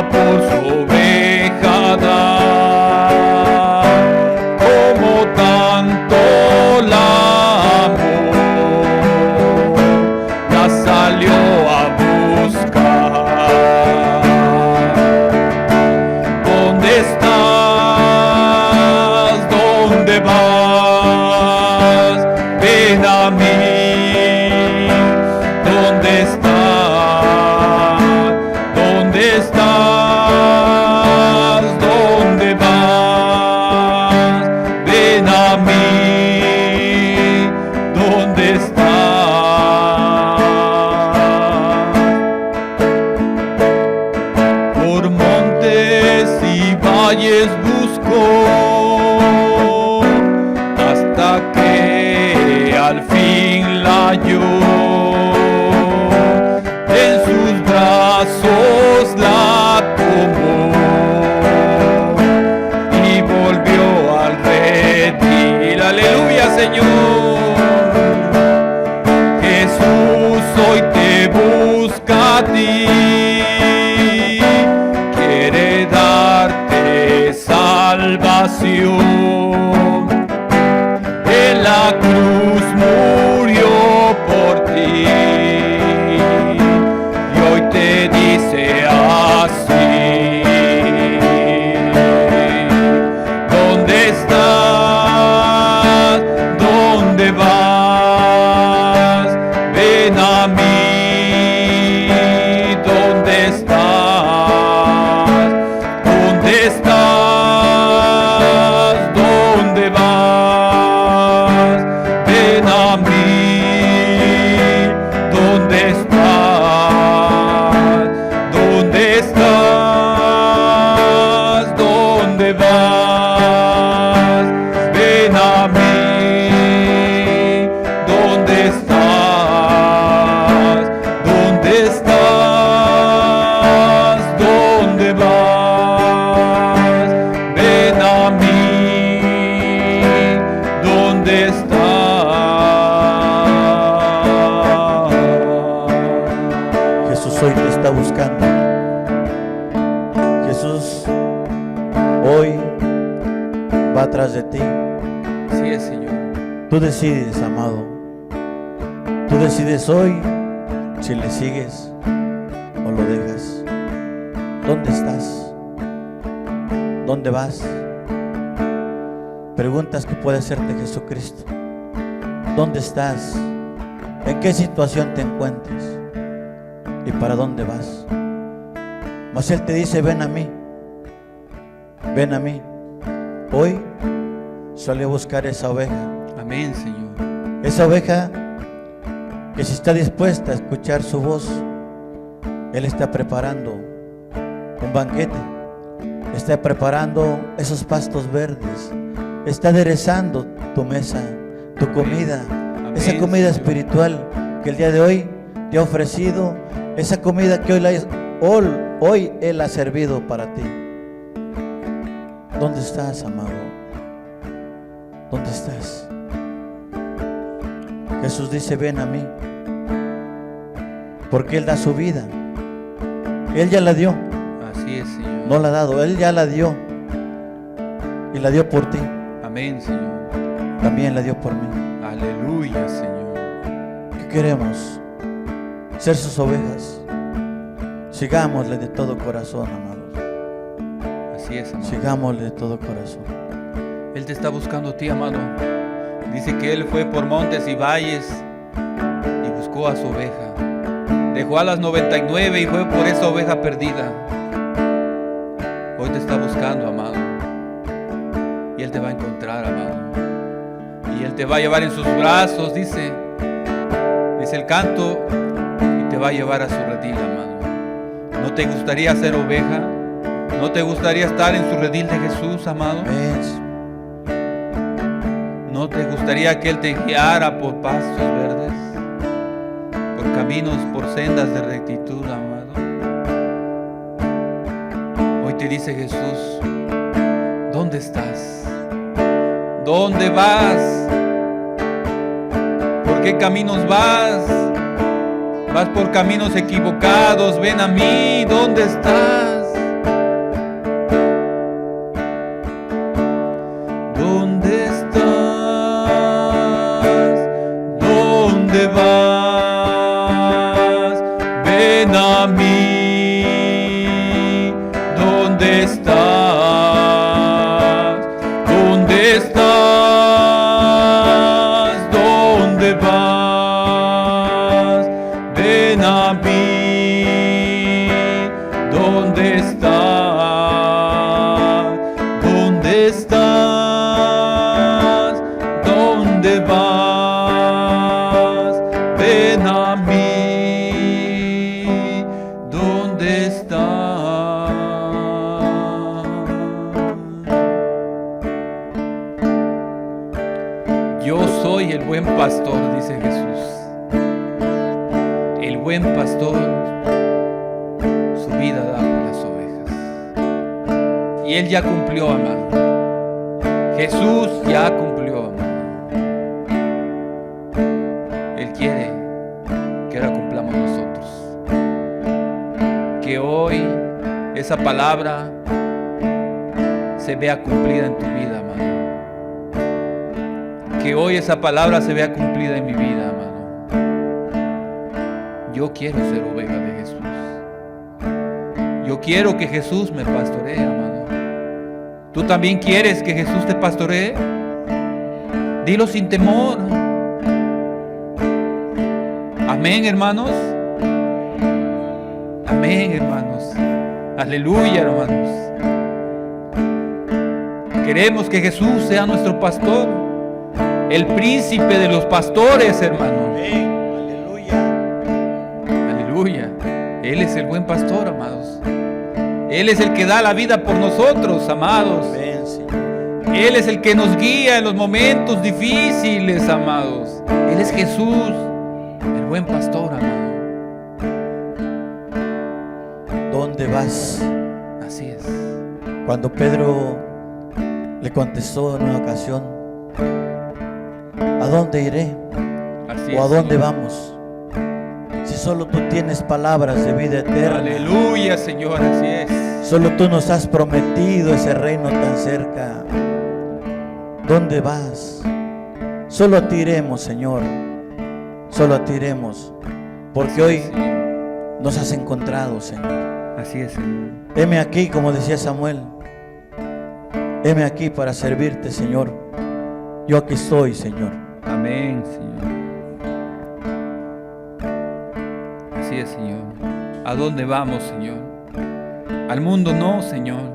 por su oveja dar, como tanto la amó, la salió a buscar. ¿Dónde estás? ¿Dónde vas? Ven a mí. ¿Dónde estás? ¿Dónde estás? ¿Dónde vas? Ven a mí. ¿Dónde estás? Por montes y valles buscó hasta que al fin la halló. En sus brazos la tomó y volvió al redil. Aleluya, Señor. Jesús hoy te busca a ti, quiere darte salvación. En la cruz murió por ti y hoy te dice así: ¿dónde estás? ¿Dónde vas? Ven a mí. ¿Dónde estás? ¿Dónde estás? ¿Dónde vas? Ven a mí. ¿Dónde estás? ¿Dónde estás? ¿Dónde vas? Ven a mí. ¿Dónde estás? ¿Dónde estás? ¿Dónde vas? Ven a mí. ¿Dónde estás? Jesús hoy te está buscando. Jesús hoy va atrás de ti. Así es, Señor. Tú decides, amado. Tú decides hoy si le sigues o lo dejas. ¿Dónde estás? ¿Dónde vas? Preguntas que puede hacerte Jesucristo. ¿Dónde estás? ¿En qué situación te encuentras? ¿Y para dónde vas? Mas Él te dice: ven a mí. Ven a mí. Hoy salió a buscar esa oveja. Amén, Señor. Esa oveja que si está dispuesta a escuchar su voz, Él está preparando un banquete, está preparando esos pastos verdes, está aderezando tu mesa, tu comida, Amén, esa comida Señor. espiritual que el día de hoy te ha ofrecido, esa comida que hoy Él ha servido para ti. ¿Dónde estás, amado? ¿Dónde estás? Jesús dice: ven a mí, porque Él da su vida. Él ya la dio, Así es, Señor. no la ha dado, Él ya la dio. Y la dio por ti, Amén, Señor. también la dio por mí. Aleluya, Señor. ¿Qué queremos? Ser sus ovejas. Sigámosle de todo corazón, amados. Así es, amado. Sigámosle de todo corazón. Él te está buscando a ti, amado. Dice que Él fue por montes y valles y buscó a su oveja. Dejó a las 99 y fue por esa oveja perdida. Hoy te está buscando, amado. Y Él te va a encontrar, amado. Y Él te va a llevar en sus brazos, dice el canto, y te va a llevar a su redil, amado. ¿No te gustaría ser oveja? ¿No te gustaría estar en su redil de Jesús, amado? ¿Ves? ¿No te gustaría que Él te guiara por pastos verdes? Por caminos, por sendas de rectitud, amado. Hoy te dice Jesús: ¿dónde estás? ¿Dónde vas? ¿Por qué caminos vas? Vas por caminos equivocados. Ven a mí. ¿Dónde estás? ¿dónde estás? ¿Dónde estás? ¿Dónde vas? Ven a mí. ¿Dónde estás? ¿Dónde estás? ¿Dónde vas? Ven a mí. ¿Dónde estás? Yo soy el buen pastor, dice Jesús. El buen pastor su vida da por las ovejas. Y Él ya cumplió, amado. Jesús ya cumplió, amado. Él quiere que ahora cumplamos nosotros. Que hoy esa palabra se vea cumplida en tu vida, amado. Que hoy esa palabra se vea cumplida en mi vida, amado. Yo quiero ser oveja de Jesús. Yo quiero que Jesús me pastoree, amado. ¿Tú también quieres que Jesús te pastoree? Dilo sin temor. Amén, hermanos. Amén, hermanos. Aleluya, hermanos. Queremos que Jesús sea nuestro pastor, el príncipe de los pastores, hermanos. Amén. Aleluya. Aleluya. Él es el buen pastor, amados. Él es el que da la vida por nosotros, amados. Amén, Señor. Él es el que nos guía en los momentos difíciles, amados. Él es Jesús, el buen pastor, amado. ¿Dónde vas? Así es. Cuando Pedro le contestó en una ocasión, ¿a dónde iré? Así ¿O a es, dónde Señor. vamos? Si solo tú tienes palabras de vida eterna. Aleluya, Señor, así es. Solo tú nos has prometido ese reino tan cerca. ¿Dónde vas? Solo a ti iremos, Señor. Solo a ti iremos. Porque Así hoy es, Señor. nos has encontrado, Señor. Así es, Señor. Heme aquí, como decía Samuel. Heme aquí para servirte, Señor. Yo aquí estoy, Señor. Amén, Señor. Así es, Señor. ¿A dónde vamos, Señor? Al mundo no, Señor.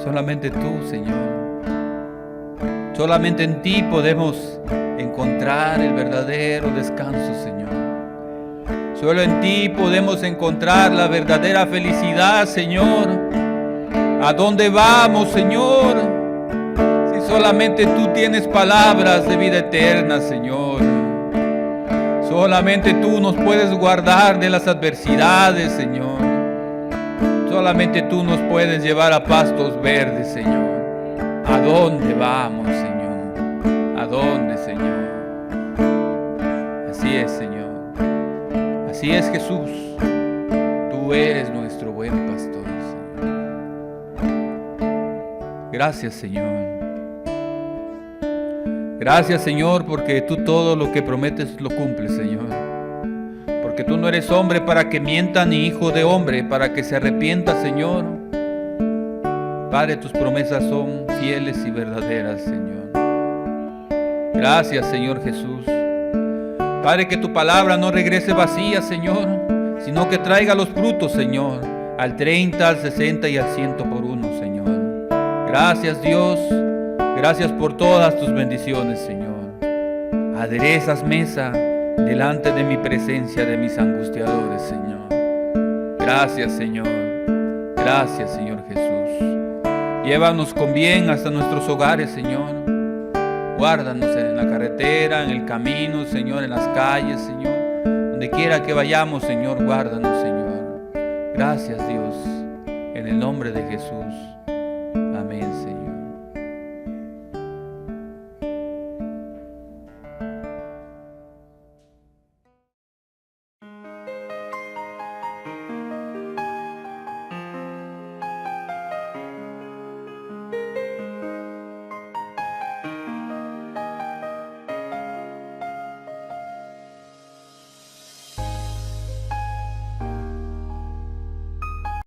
Solamente tú, Señor. Solamente en ti podemos encontrar el verdadero descanso, Señor. Solo en ti podemos encontrar la verdadera felicidad, Señor. ¿A dónde vamos, Señor? Si solamente tú tienes palabras de vida eterna, Señor. Solamente tú nos puedes guardar de las adversidades, Señor. Solamente tú nos puedes llevar a pastos verdes, Señor. ¿A dónde vamos, Señor? ¿A dónde, Señor? Así es, Señor. Así es, Jesús. Tú eres nuestro buen pastor, Señor. Gracias, Señor. Gracias, Señor, porque tú todo lo que prometes lo cumples, Señor. Porque tú no eres hombre para que mienta, ni hijo de hombre para que se arrepienta, Señor. Padre, tus promesas son fieles y verdaderas, Señor. Gracias, Señor Jesús. Padre, que tu palabra no regrese vacía, Señor, sino que traiga los frutos, Señor, al 30, al 60 y al 100 por uno, Señor. Gracias, Dios. Gracias por todas tus bendiciones, Señor. Aderezas mesa delante de mi presencia de mis angustiadores, Señor. Gracias, Señor. Gracias, Señor Jesús. Llévanos con bien hasta nuestros hogares, Señor. Guárdanos en la carretera, en el camino, Señor, en las calles, Señor. Donde quiera que vayamos, Señor, guárdanos, Señor. Gracias, Dios. En el nombre de Jesús. Amén, Señor.